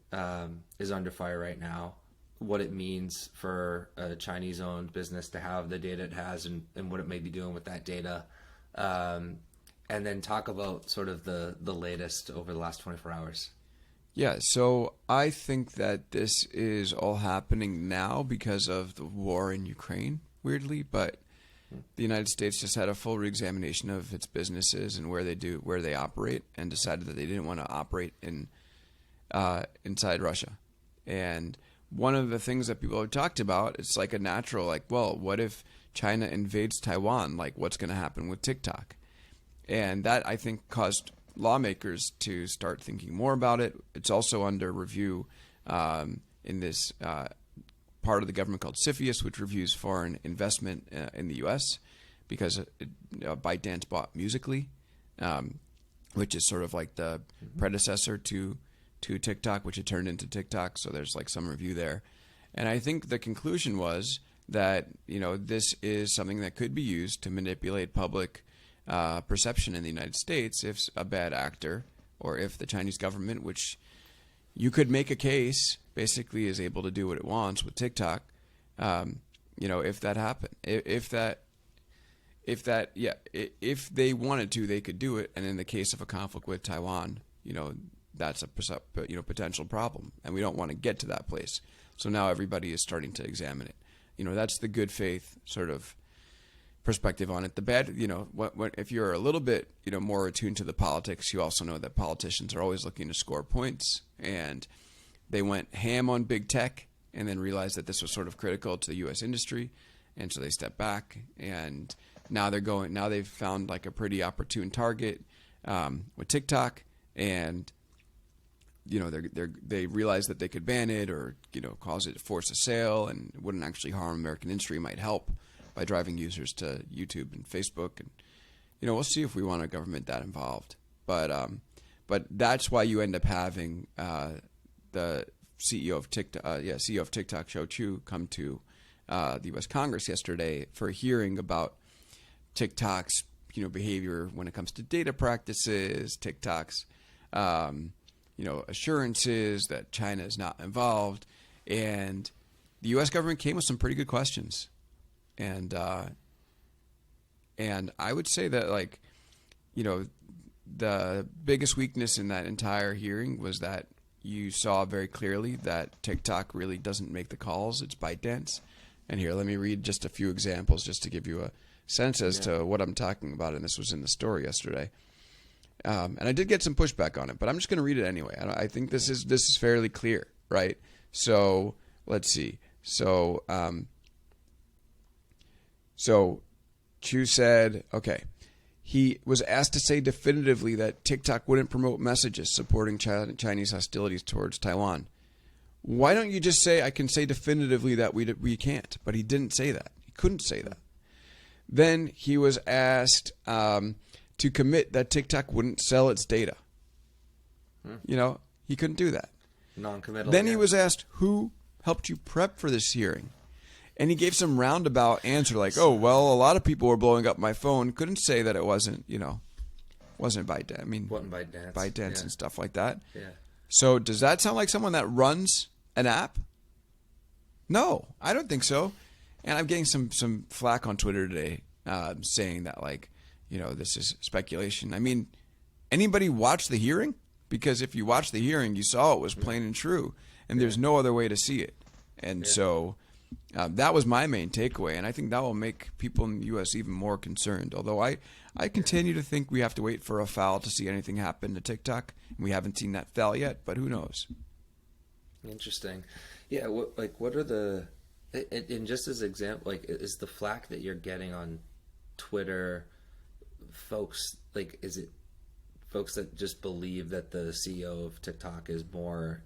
Speaker 1: is under fire right now, what it means for a Chinese-owned business to have the data it has, and what it may be doing with that data. And then talk about sort of the latest over the last 24 hours.
Speaker 2: Yeah, so I think that this is all happening now because of the war in Ukraine, weirdly, but the United States just had a full reexamination of its businesses and where they operate, and decided that they didn't want to operate inside Russia. And one of the things that people have talked about, it's like a natural, like, well, what if China invades Taiwan? Like, what's going to happen with TikTok? And that, I think, caused lawmakers to start thinking more about it. It's also under review in this part of the government called CFIUS, which reviews foreign investment in the U.S., because ByteDance bought Musical.ly, which is sort of like the predecessor to TikTok, which had turned into TikTok. So there's like some review there. And I think the conclusion was that, this is something that could be used to manipulate public perception in the United States if a bad actor, or if the Chinese government, which you could make a case basically is able to do what it wants with TikTok, if that happened, if they wanted to, they could do it. And in the case of a conflict with Taiwan, that's a potential problem, and we don't want to get to that place. So now everybody is starting to examine it. That's the good faith sort of perspective on it. The bad, if you're a little bit, more attuned to the politics, you also know that politicians are always looking to score points, and they went ham on big tech and then realized that this was sort of critical to the U.S. industry, and so they stepped back, and now they've found like a pretty opportune target with TikTok, and they realized that they could ban it, or cause it, force a sale, and it wouldn't actually harm American industry, might help by driving users to YouTube and Facebook, and we'll see if we want a government that involved. But that's why you end up having the CEO of TikTok, Shou Chew, come to the U.S. Congress yesterday for a hearing about TikTok's behavior when it comes to data practices, TikTok's assurances that China is not involved, and the U.S. government came with some pretty good questions. And I would say that, the biggest weakness in that entire hearing was that you saw very clearly that TikTok really doesn't make the calls. It's ByteDance. And here, let me read just a few examples just to give you a sense as to what I'm talking about. And this was in the story yesterday. And I did get some pushback on it, but I'm just going to read it anyway. I think this is fairly clear, right? So let's see. So Chu said, okay, he was asked to say definitively that TikTok wouldn't promote messages supporting Chinese hostilities towards Taiwan. Why don't you just say, I can say definitively that we can't? But he didn't say that. He couldn't say that. Then he was asked to commit that TikTok wouldn't sell its data. You know, he couldn't do that.
Speaker 1: Non-committal.
Speaker 2: Then he was asked, who helped you prep for this hearing? And he gave some roundabout answer like, oh, well, a lot of people were blowing up my phone. Couldn't say that it wasn't, wasn't ByteDance. I mean,
Speaker 1: wasn't ByteDance.
Speaker 2: ByteDance and stuff like that.
Speaker 1: Yeah.
Speaker 2: So does that sound like someone that runs an app? No, I don't think so. And I'm getting some flack on Twitter today saying that, like, this is speculation. I mean, anybody watch the hearing? Because if you watch the hearing, you saw it was plain and true. And there's no other way to see it. And so that was my main takeaway. And I think that will make people in the U.S. even more concerned. Although I continue to think we have to wait for a foul to see anything happen to TikTok. We haven't seen that foul yet, but who knows?
Speaker 1: Interesting. Yeah, what are the... And just as example, like, is the flack that you're getting on Twitter, folks, like, is it folks that just believe that the CEO of TikTok is more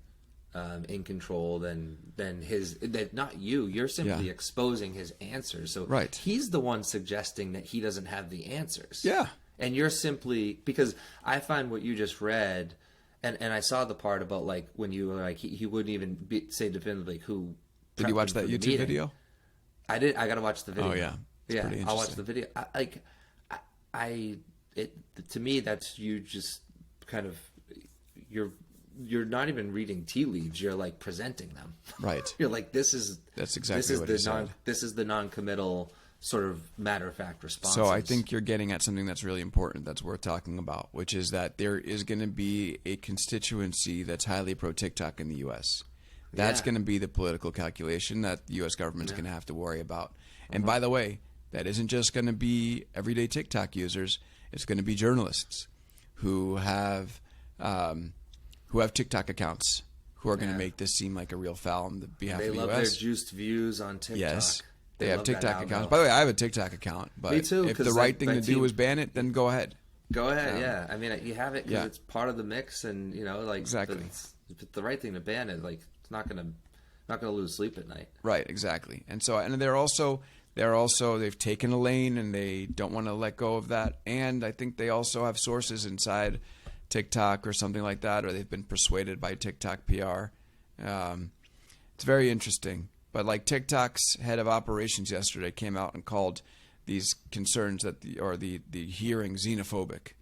Speaker 1: in control than his, that not you, you're simply exposing his answers. So he's the one suggesting that he doesn't have the answers.
Speaker 2: Yeah.
Speaker 1: And you're simply, because I find what you just read, and I saw the part about, like, when you were like, he wouldn't even say definitively who.
Speaker 2: Did you watch that YouTube video?
Speaker 1: I did. I got to watch the video.
Speaker 2: Oh yeah.
Speaker 1: Yeah. I'll watch the video. To me, that's you just kind of, you're not even reading tea leaves. You're like presenting them.
Speaker 2: Right.
Speaker 1: You're like, that's exactly
Speaker 2: what he said.
Speaker 1: This is the non-committal sort of matter-of-fact response.
Speaker 2: So I think you're getting at something that's really important that's worth talking about, which is that there is going to be a constituency that's highly pro-TikTok in the U.S. That's going to be the political calculation that the U.S. government's going to have to worry about. And by the way, that isn't just going to be everyday TikTok users. It's going to be journalists who have TikTok accounts who are going to make this seem like a real foul on the behalf of the U.S.
Speaker 1: They love their juiced views on TikTok.
Speaker 2: Yes. They have TikTok accounts. By the way, I have a TikTok account. But
Speaker 1: me too,
Speaker 2: if the right thing to do is ban it, then go ahead.
Speaker 1: Go ahead, yeah. I mean, you have it because it's part of the mix, and like
Speaker 2: exactly.
Speaker 1: It's the right thing to ban it. Like, it's not gonna lose sleep at night.
Speaker 2: Right, exactly. And so, and they've taken a lane and they don't want to let go of that. And I think they also have sources inside TikTok or something like that, or they've been persuaded by TikTok PR. It's very interesting. But like TikTok's head of operations yesterday came out and called these concerns that the hearing xenophobic,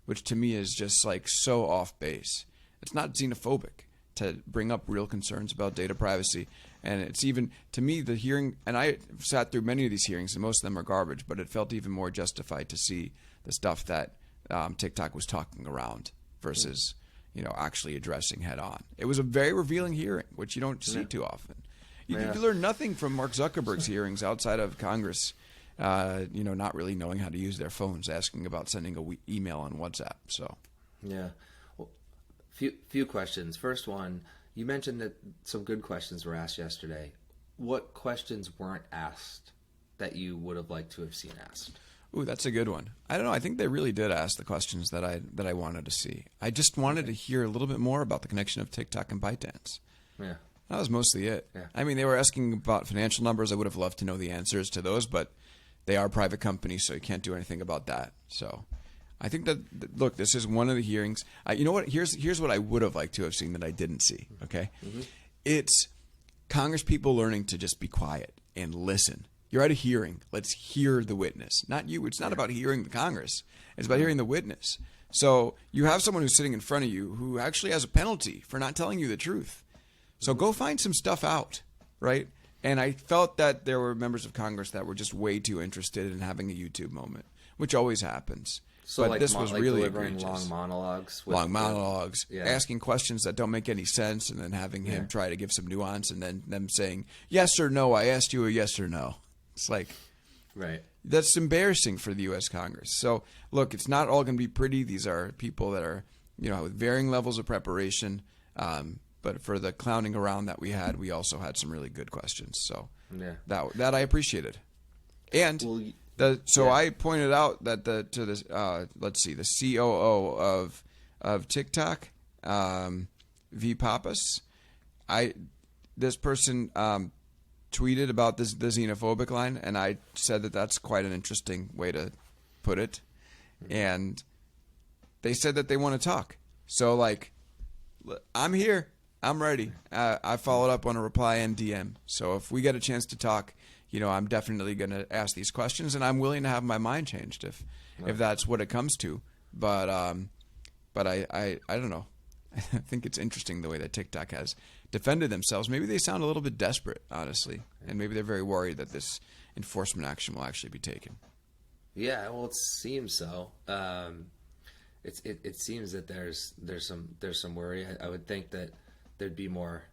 Speaker 2: which to me is just like so off base. It's not xenophobic to bring up real concerns about data privacy. And it's even, to me, the hearing, and I sat through many of these hearings, and most of them are garbage, but it felt even more justified to see the stuff that TikTok was talking around versus, actually addressing head on. It was a very revealing hearing, which you don't see too often. You learn nothing from Mark Zuckerberg's hearings outside of Congress, not really knowing how to use their phones, asking about sending an email on WhatsApp. So,
Speaker 1: yeah. Well, few questions. First one, you mentioned that some good questions were asked yesterday. What questions weren't asked that you would have liked to have seen asked?
Speaker 2: Ooh, that's a good one. I don't know. I think they really did ask the questions that I wanted to see. I just wanted to hear a little bit more about the connection of TikTok and ByteDance.
Speaker 1: Yeah.
Speaker 2: That was mostly it.
Speaker 1: Yeah.
Speaker 2: I mean, they were asking about financial numbers. I would have loved to know the answers to those, but they are private companies, so you can't do anything about that. So I think that, look, this is one of the hearings. You know what? Here's what I would have liked to have seen that I didn't see, okay? Mm-hmm. It's Congress people learning to just be quiet and listen. You're at a hearing. Let's hear the witness. Not you. It's not about hearing the Congress. It's about hearing the witness. So you have someone who's sitting in front of you who actually has a penalty for not telling you the truth. So go find some stuff out, right? And I felt that there were members of Congress that were just way too interested in having a YouTube moment, which always happens.
Speaker 1: So
Speaker 2: but
Speaker 1: like
Speaker 2: this was really
Speaker 1: delivering
Speaker 2: egregious.
Speaker 1: long monologues,
Speaker 2: asking questions that don't make any sense, and then having him try to give some nuance, and then them saying yes or no. I asked you a yes or no. It's like,
Speaker 1: right.
Speaker 2: That's embarrassing for the U.S. Congress. So look, it's not all going to be pretty. These are people that are, with varying levels of preparation. But for the clowning around that we had, we also had some really good questions. So that I appreciated. And I pointed out that the COO of TikTok, V Pappas, this person tweeted about the xenophobic line, and I said that that's quite an interesting way to put it, and they said that they want to talk. So like, I'm here, I'm ready. I followed up on a reply and DM. So if we get a chance to talk, I'm definitely going to ask these questions, and I'm willing to have my mind changed if that's what it comes to. But I don't know. I think it's interesting the way that TikTok has defended themselves. Maybe they sound a little bit desperate, honestly, and maybe they're very worried that this enforcement action will actually be taken.
Speaker 1: Yeah, well, it seems so. It seems that there's some worry. I would think that there'd be more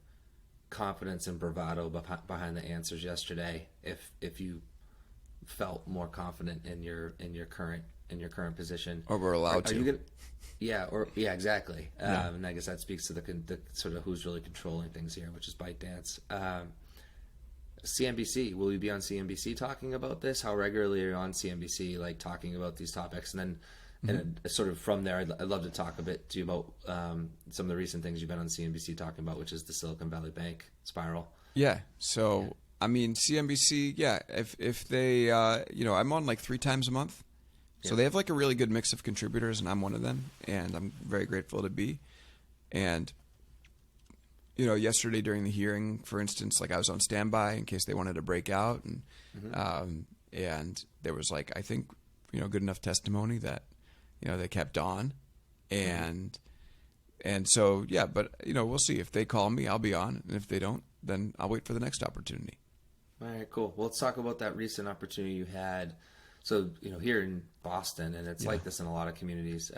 Speaker 1: confidence and bravado behind the answers yesterday if you felt more confident in your current position,
Speaker 2: or were allowed to.
Speaker 1: Yeah, exactly. And I guess that speaks to the sort of who's really controlling things here, which is ByteDance. CNBC, will you be on CNBC talking about this? How regularly are you on CNBC, like talking about these topics? And then, and sort of from there, I'd love to talk a bit to you about some of the recent things you've been on CNBC talking about, which is the Silicon Valley Bank spiral.
Speaker 2: Yeah. So, I mean, CNBC, if they, I'm on like 3 times a month. So they have like a really good mix of contributors, and I'm one of them, and I'm very grateful to be. And, yesterday during the hearing, for instance, like I was on standby in case they wanted to break out, and there was like, I think, good enough testimony that, they kept on, and so, but, we'll see. If they call me, I'll be on, and if they don't, then I'll wait for the next opportunity.
Speaker 1: All right, cool. Well, let's talk about that recent opportunity you had. So, here in Boston, and it's like this in a lot of communities.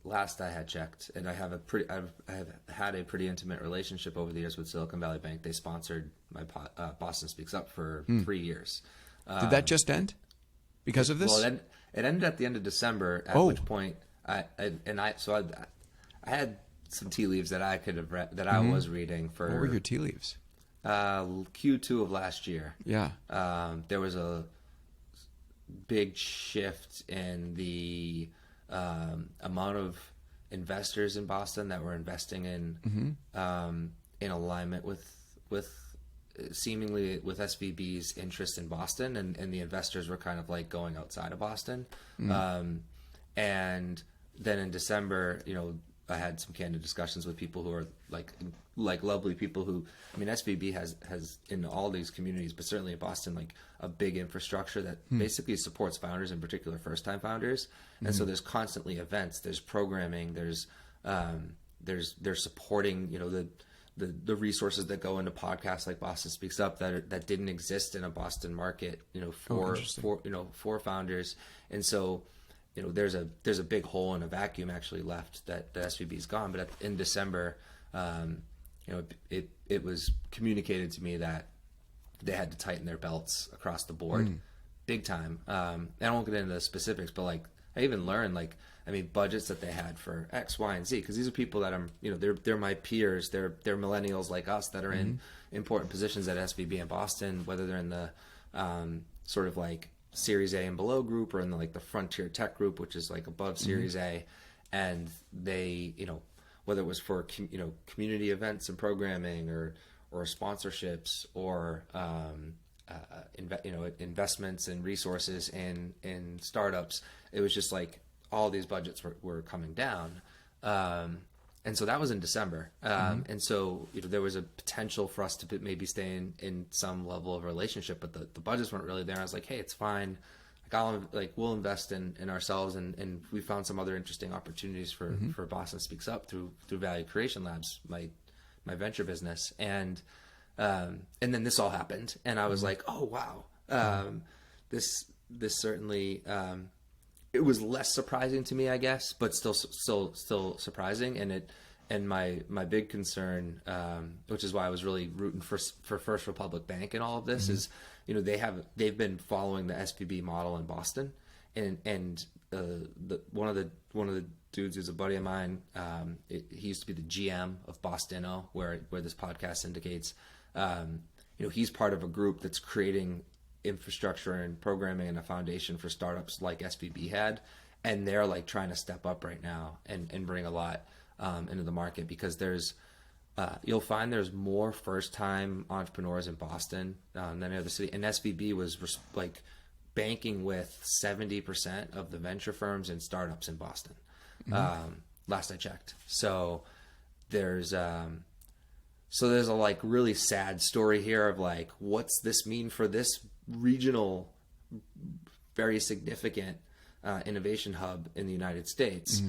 Speaker 1: Last I had checked, and I have had a pretty intimate relationship over the years with Silicon Valley Bank. They sponsored my Boston Speaks Up for 3 years.
Speaker 2: Did that just end because of this?
Speaker 1: Well, it ended at the end of December. At which point, I had some tea leaves that I could have read, that I was reading for.
Speaker 2: What were your tea leaves?
Speaker 1: Q2 of last year.
Speaker 2: Yeah.
Speaker 1: There was a big shift in the amount of investors in Boston that were investing in alignment with seemingly with SVB's interest in Boston, and the investors were kind of like going outside of Boston. And then in December, I had some candid discussions with people who are like lovely people who, SVB has in all these communities, but certainly in Boston, like a big infrastructure that basically supports founders, in particular first-time founders. And so there's constantly events, there's programming, there's they're supporting, the resources that go into podcasts like Boston Speaks Up that didn't exist in a Boston market, for founders. And so, there's a big hole and a vacuum actually left that the SVB's gone. But in December, it was communicated to me that they had to tighten their belts across the board, big time. I won't get into the specifics, but like I even learned budgets that they had for X, Y, and Z, because these are people that they're my peers, they're millennials like us that are in important positions at SVB in Boston, whether they're in the sort of like Series A and below group, or in the Frontier Tech group, which is like above Series A, and they, whether it was for community events and programming or sponsorships or investments and resources in startups, it was just like all these budgets were coming down. And so that was in December. And so there was a potential for us to maybe stay in some level of relationship, but the budgets weren't really there. I was like, hey, it's fine. We'll invest in ourselves, and we found some other interesting opportunities for Boston Speaks Up through Value Creation Labs, my venture business. And then this all happened, and I was like, oh wow, this certainly. It was less surprising to me, I guess, but still surprising. And my big concern, which is why I was really rooting for First Republic Bank in all of this, is they've been following the SVB model in Boston, and one of the dudes who's a buddy of mine, he used to be the GM of Bostino, where this podcast indicates. He's part of a group that's creating infrastructure and programming and a foundation for startups like SVB had, and they're like trying to step up right now and bring a lot into the market, because there's you'll find there's more first-time entrepreneurs in Boston than any other city, and SVB was like banking with 70% of the venture firms and startups in Boston. Last I checked. So there's a like really sad story here of like, what's this mean for this regional, very significant innovation hub in the United States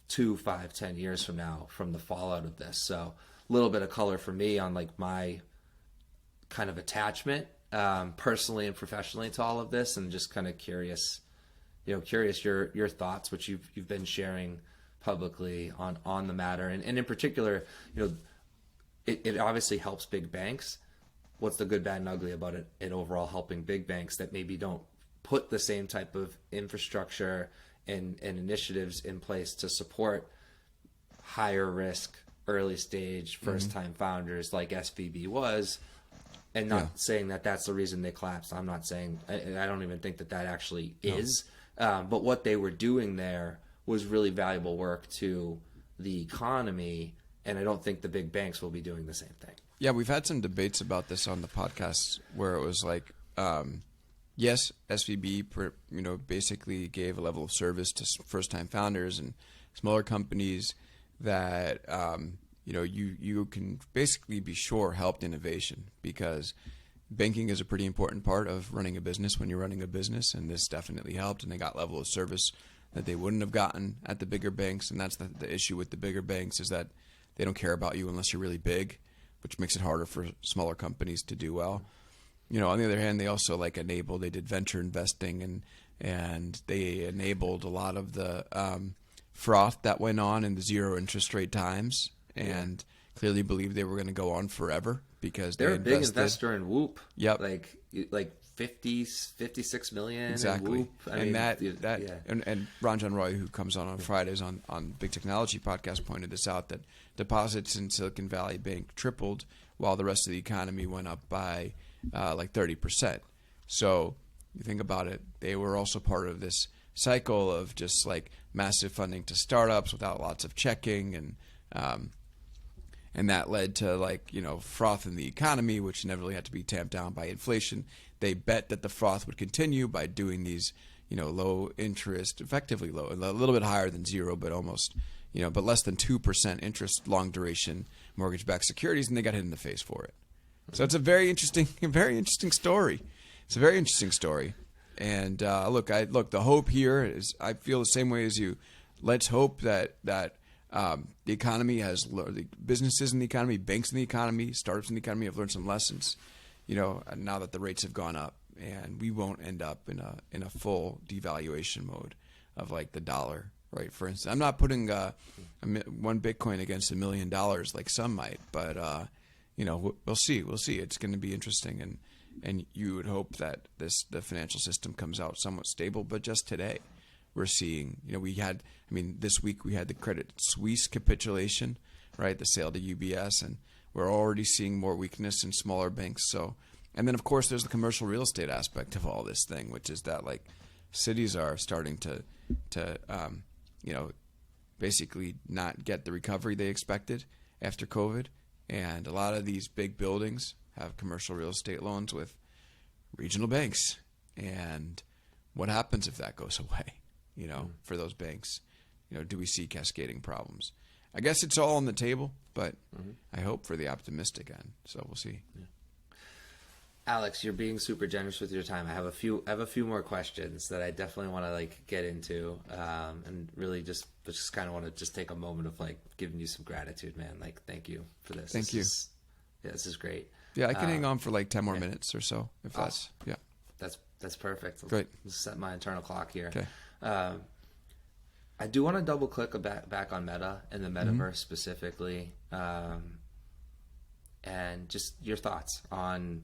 Speaker 1: 2, 5, 10 years from now from the fallout of this. So a little bit of color for me on like my kind of attachment personally and professionally to all of this, and just kind of curious your thoughts, which you've been sharing publicly on the matter, and in particular, it obviously helps big banks. What's the good, bad, and ugly about it overall helping big banks that maybe don't put the same type of infrastructure and initiatives in place to support higher risk, early stage, first time founders like SVB was, and not saying that that's the reason they collapsed. I'm not saying, I don't even think that actually is, but what they were doing there was really valuable work to the economy, and I don't think the big banks will be doing the same thing.
Speaker 2: Yeah, we've had some debates about this on the podcast where it was like, yes, SVB, basically gave a level of service to first-time founders and smaller companies that, you can basically be sure helped innovation, because banking is a pretty important part of running a business when you're running a business, and this definitely helped, and they got level of service that they wouldn't have gotten at the bigger banks. And that's the issue with the bigger banks, is that they don't care about you unless you're really big, which makes it harder for smaller companies to do well. On the other hand, they also they did venture investing, and they enabled a lot of the froth that went on in the zero interest rate times, and clearly believed they were going to go on forever because
Speaker 1: they're a big investor in Whoop.
Speaker 2: Yep.
Speaker 1: Like 56 million.
Speaker 2: Exactly.
Speaker 1: In Whoop.
Speaker 2: And Ron John Roy, who comes on Fridays on Big Technology Podcast, pointed this out, that deposits in Silicon Valley Bank tripled while the rest of the economy went up by 30%. So you think about it, they were also part of this cycle of just like massive funding to startups without lots of checking, and that led to froth in the economy, which inevitably had to be tamped down by inflation. They bet that the froth would continue by doing these low interest, effectively low, a little bit higher than zero, but almost but less than 2% interest, long duration mortgage-backed securities, and they got hit in the face for it. So it's a very interesting story. It's a very interesting story. And the hope here is, I feel the same way as you. Let's hope that the economy the businesses in the economy, banks in the economy, startups in the economy have learned some lessons, now that the rates have gone up, and we won't end up in a full devaluation mode of like the dollar. Right. For instance, I'm not putting one Bitcoin against $1 million like some might, but we'll see. We'll see. It's going to be interesting, and you would hope that the financial system comes out somewhat stable. But just today, we're seeing. This week we had the Credit Suisse capitulation, right? The sale to UBS, and we're already seeing more weakness in smaller banks. So, and then of course there's the commercial real estate aspect of all this thing, which is that cities are starting to basically not get the recovery they expected after COVID. And a lot of these big buildings have commercial real estate loans with regional banks. And what happens if that goes away, for those banks? Do we see cascading problems? I guess it's all on the table, but I hope for the optimistic end. So we'll see. Yeah.
Speaker 1: Alex, you're being super generous with your time. I have a few more questions that I definitely want to get into, and really just kind of want to just take a moment of giving you some gratitude, man. Thank you for this.
Speaker 2: Thank you.
Speaker 1: This is great.
Speaker 2: Yeah, I can hang on for 10 more minutes or so if that's
Speaker 1: that's perfect.
Speaker 2: Great.
Speaker 1: Let's set my internal clock here.
Speaker 2: Okay.
Speaker 1: I do want to double click back on Meta and the metaverse specifically, and just your thoughts on.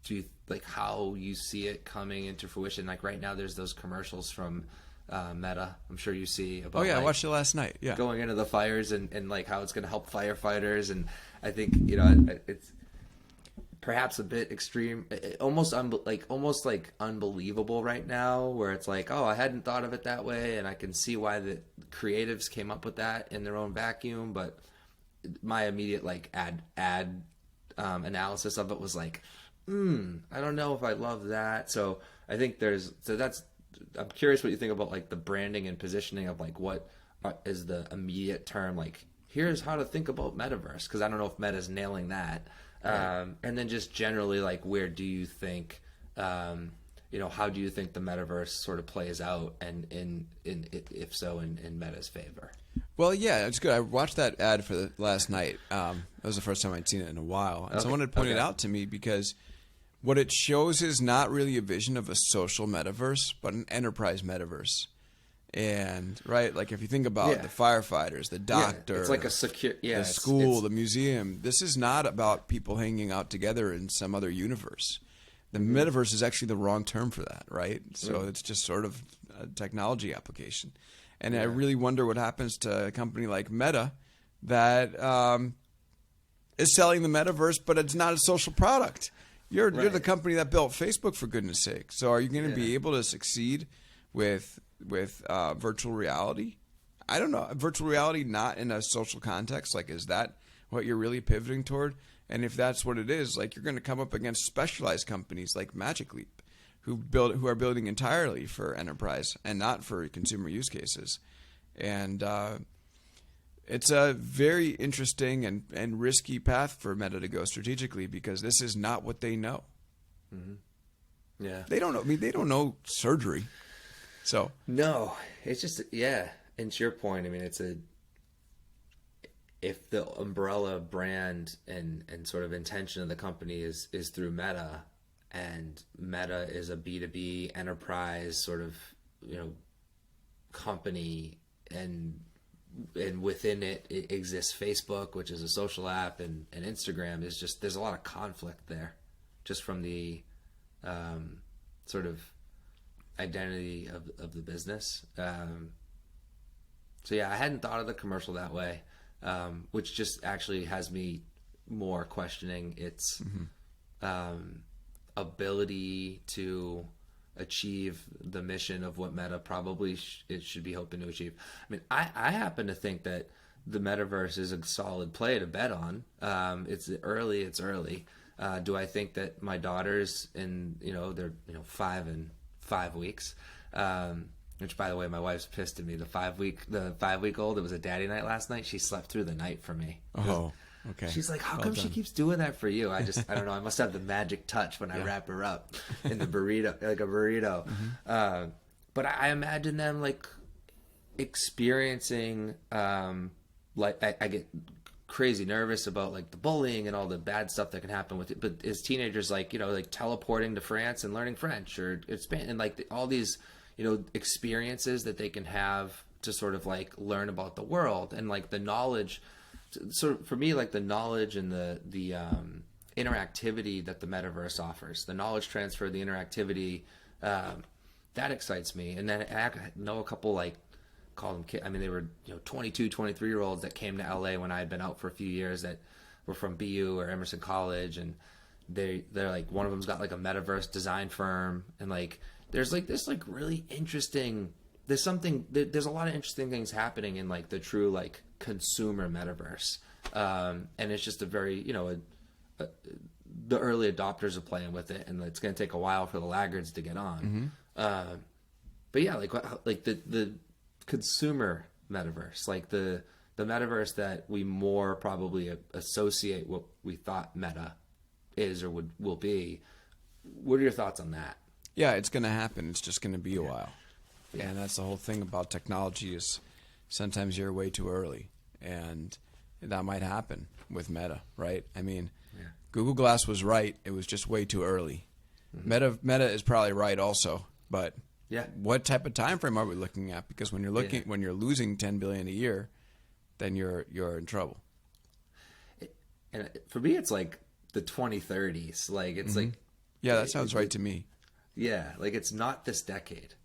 Speaker 1: Do you how you see it coming into fruition? Right now, there's those commercials from Meta. I'm sure you see about.
Speaker 2: Oh yeah, I watched it last night. Yeah,
Speaker 1: going into the fires and how it's going to help firefighters, and I think perhaps a bit extreme, almost like unbelievable right now, where it's like, oh, I hadn't thought of it that way, and I can see why the creatives came up with that in their own vacuum. But my immediate like ad analysis of it was like, I don't know if I love that. So I think I'm curious what you think about like the branding and positioning of like what is the immediate term, like here's how to think about metaverse, because I don't know if Meta's nailing that. Right. And then just generally, like, where do you think, how do you think the metaverse sort of plays out, and if so, in Meta's favor?
Speaker 2: Well, yeah, it's good. I watched that ad for last night. That was the first time I'd seen it in a while. And someone had pointed out to me, because what it shows is not really a vision of a social metaverse, but an enterprise metaverse. And right, like if you think about the firefighters, the doctor,
Speaker 1: it's like a secure,
Speaker 2: the school, the museum. This is not about people hanging out together in some other universe. The metaverse is actually the wrong term for that, right? So it's just sort of a technology application. And I really wonder what happens to a company like Meta that is selling the metaverse, but it's not a social product. You're the company that built Facebook, for goodness sake. So are you going to be able to succeed with virtual reality? I don't know. Virtual reality not in a social context. Like, is that what you're really pivoting toward? And if that's what it is, like, you're going to come up against specialized companies like Magic Leap, who are building entirely for enterprise and not for consumer use cases. And it's a very interesting and risky path for Meta to go strategically, because this is not what they know. Mm-hmm. Yeah, they don't know. I mean, they don't know surgery. So
Speaker 1: no, it's just And to your point, I mean, if the umbrella brand and sort of intention of the company is through Meta, and Meta is a B2B enterprise sort of company, and within it exists Facebook, which is a social app, and Instagram is just, there's a lot of conflict there, just from the sort of identity of the business. So yeah, I hadn't thought of the commercial that way, which just actually has me more questioning its ability to achieve the mission of what Meta probably it should be hoping to achieve. I mean, I happen to think that the metaverse is a solid play to bet on. It's early. Do I think that my daughters they're 5 and 5 weeks, which, by the way, my wife's pissed at me. The 5-week-old, it was a daddy night last night. She slept through the night for me.
Speaker 2: Oh, okay.
Speaker 1: She's like, how come she keeps doing that for you? I don't know. I must have the magic touch when I wrap her up in the burrito, like a burrito. Mm-hmm. But I imagine them like experiencing, like I get crazy nervous about like the bullying and all the bad stuff that can happen with it. But as teenagers, like teleporting to France and learning French, or and like all these experiences that they can have to sort of like learn about the world, and like the knowledge. So for me, like the knowledge and the interactivity that the metaverse offers, the knowledge transfer, the interactivity, that excites me. And then I know a couple, like, call them kids. I mean, they were 22, 23-year-olds that came to LA when I had been out for a few years, that were from BU or Emerson College, and they're like, one of them's got like a metaverse design firm, and like there's like this like really interesting. There's a lot of interesting things happening in like the true like consumer metaverse, and it's just a very the early adopters are playing with it, and it's going to take a while for the laggards to get on. Mm-hmm. But yeah, like the consumer metaverse, like the metaverse that we more probably associate what we thought Meta is or will be. What are your thoughts on that?
Speaker 2: Yeah, it's going to happen. It's just going to be a while. Yeah, and that's the whole thing about technology, is sometimes you're way too early, and that might happen with Meta, right? I mean, Google Glass was right; it was just way too early. Mm-hmm. Meta is probably right also, but what type of time frame are we looking at? Because when you're losing $10 billion a year, then you're in trouble.
Speaker 1: And for me, it's like the 2030s. Like it's like
Speaker 2: that sounds right to me.
Speaker 1: Yeah, like it's not this decade.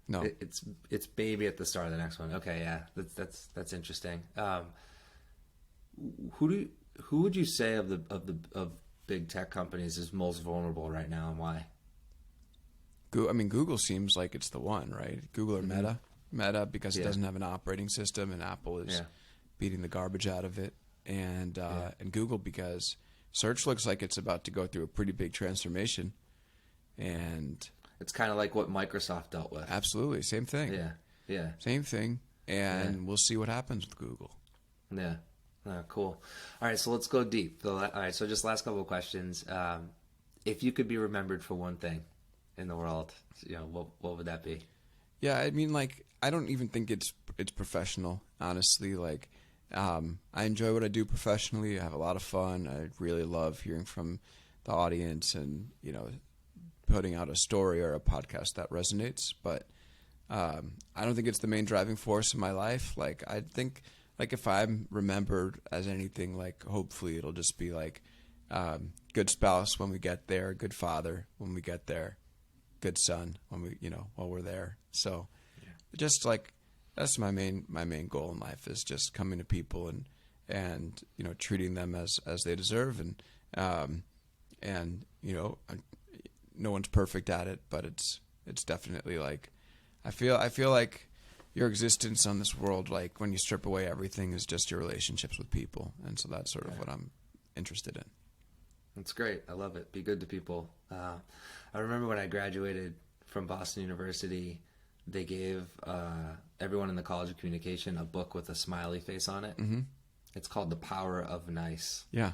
Speaker 2: No,
Speaker 1: it's maybe at the start of the next one. Okay, yeah, that's interesting. Who would you say of big tech companies is most vulnerable right now, and why?
Speaker 2: Google seems like it's the one, right? Google or Meta? Meta, because it doesn't have an operating system, and Apple is beating the garbage out of it. And Google, because search looks like it's about to go through a pretty big transformation. And
Speaker 1: it's kind of like what Microsoft dealt with.
Speaker 2: Absolutely. Same thing.
Speaker 1: Yeah.
Speaker 2: Same thing. And we'll see what happens with Google.
Speaker 1: Yeah. Cool. All right, so let's go deep. All right, so just last couple of questions. If you could be remembered for one thing in the world, what would that be?
Speaker 2: Yeah, I mean, like, I don't even think it's professional, honestly. Like, I enjoy what I do professionally. I have a lot of fun. I really love hearing from the audience and, putting out a story or a podcast that resonates. But I don't think it's the main driving force in my life. Like, I think, like, if I'm remembered as anything, like, hopefully it'll just be like good spouse when we get there, good father when we get there, good son when we, while we're there. So just like, that's my main goal in life, is just coming to people and treating them as they deserve. And no one's perfect at it, but it's definitely like, I feel like your existence on this world, like when you strip away everything, is just your relationships with people. And so that's sort of what I'm interested in.
Speaker 1: That's great. I love it. Be good to people. I remember when I graduated from Boston University, they gave everyone in the College of Communication a book with a smiley face on it. Mm-hmm. It's called The Power of Nice.
Speaker 2: Yeah.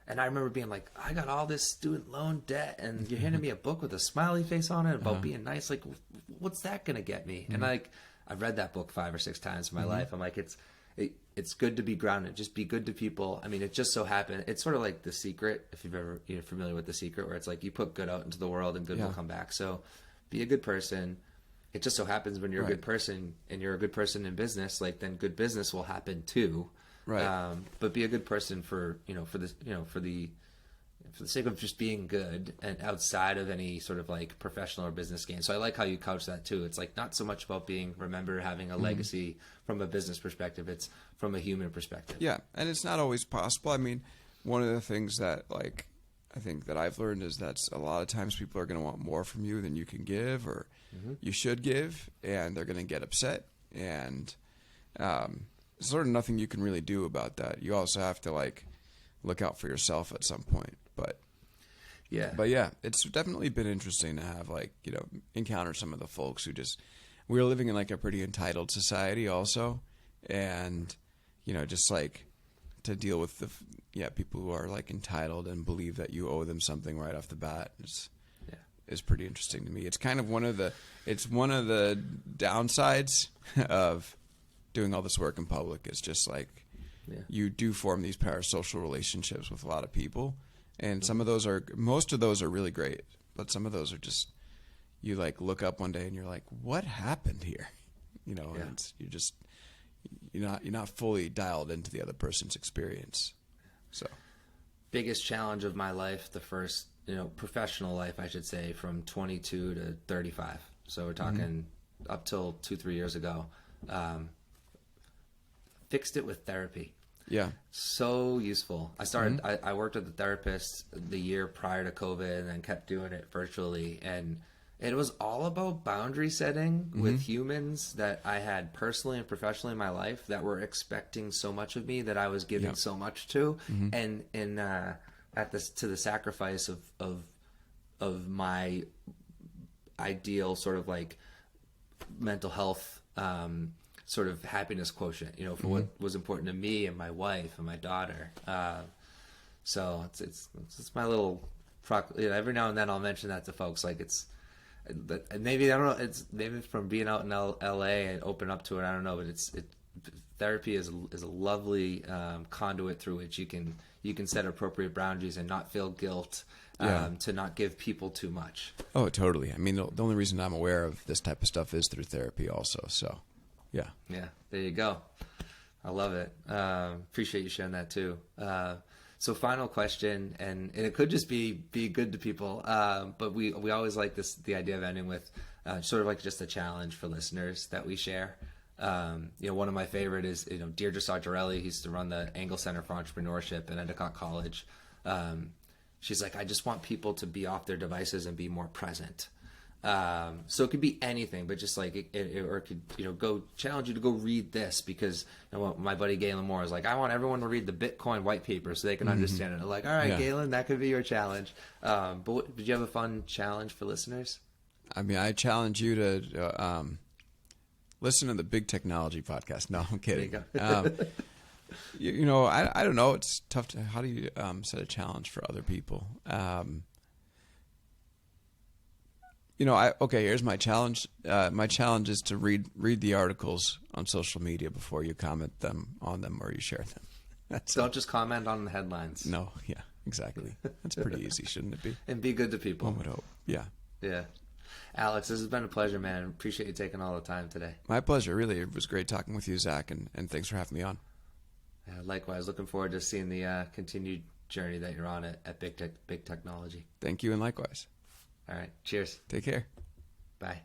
Speaker 2: And
Speaker 1: I remember being like, I got all this student loan debt, and you're handing me a book with a smiley face on it about being nice. Like, what's that going to get me? Mm-hmm. And like, I've read that book 5 or 6 times in my life. I'm like, it's good to be grounded. Just be good to people. I mean, it just so happened. It's sort of like The Secret, if you're familiar with The Secret, where it's like you put good out into the world and good will come back. So be a good person. It just so happens when you're a good person and you're a good person in business, like then good business will happen too. Right. But be a good person for the sake of just being good and outside of any sort of like professional or business gain. So I like how you couch that too. It's like not so much about being remembered, having a legacy from a business perspective. It's from a human perspective.
Speaker 2: Yeah. And it's not always possible. I mean, one of the things that like, I think that I've learned is that a lot of times people are going to want more from you than you can give or you should give, and they're going to get upset. And there's sort of nothing you can really do about that. You also have to like look out for yourself at some point. But yeah, it's definitely been interesting to have like, encounter some of the folks who we're living in like a pretty entitled society also. And, just like to deal with the people who are like entitled and believe that you owe them something right off the bat is pretty interesting to me. It's kind of one of the downsides of doing all this work in public. It's just like you do form these parasocial relationships with a lot of people, and most of those are really great, but some of those are just, you like look up one day and you're like, what happened here? And you're not fully dialed into the other person's experience. So
Speaker 1: biggest challenge of my life, the first, professional life, I should say, from 22 to 35. So we're talking up till 2-3 years ago. Fixed it with therapy. Yeah. So useful. I started, I worked with a therapist the year prior to COVID and then kept doing it virtually. And it was all about boundary setting with humans that I had personally and professionally in my life that were expecting so much of me that I was giving so much to. And to the sacrifice of my ideal sort of like mental health, sort of happiness quotient, for what was important to me and my wife and my daughter. So it's my little, every now and then I'll mention that to folks. Like maybe I don't know. Maybe it's from being out in LA and open up to it. I don't know, but therapy is a lovely conduit through which you can set appropriate boundaries and not feel guilt to not give people too much.
Speaker 2: Oh, totally. I mean, the only reason I'm aware of this type of stuff is through therapy, also. So, yeah.
Speaker 1: There you go. I love it. Appreciate you sharing that too. So final question, and it could just be good to people, but we always like the idea of ending with sort of like just a challenge for listeners that we share. One of my favorite is, Deirdre Sartorelli. He used to run the Engel Center for Entrepreneurship at Endicott College. she's like, I just want people to be off their devices and be more present. So it could be anything, but just like or it could, go challenge you to go read this, because my buddy Galen Moore is like, I want everyone to read the Bitcoin white paper so they can understand it. I'm like, all right, Galen, that could be your challenge. But did you have a fun challenge for listeners?
Speaker 2: I mean, I challenge you to listen to the Big Technology podcast. No, I'm kidding.
Speaker 1: There you go.
Speaker 2: I don't know. It's tough to. How do you set a challenge for other people? Here's my challenge. My challenge is to read the articles on social media before you comment on them or you share them.
Speaker 1: Don't just comment on the headlines.
Speaker 2: No, yeah, exactly. That's pretty easy, shouldn't it be?
Speaker 1: And be good to people.
Speaker 2: One would hope. Yeah.
Speaker 1: Yeah. Alex, this has been a pleasure, man. Appreciate you taking all the time today.
Speaker 2: My pleasure, really. It was great talking with you, Zach, and thanks for having me on.
Speaker 1: Likewise, looking forward to seeing the continued journey that you're on at Big Technology.
Speaker 2: Thank you, and likewise.
Speaker 1: All right. Cheers.
Speaker 2: Take care.
Speaker 1: Bye.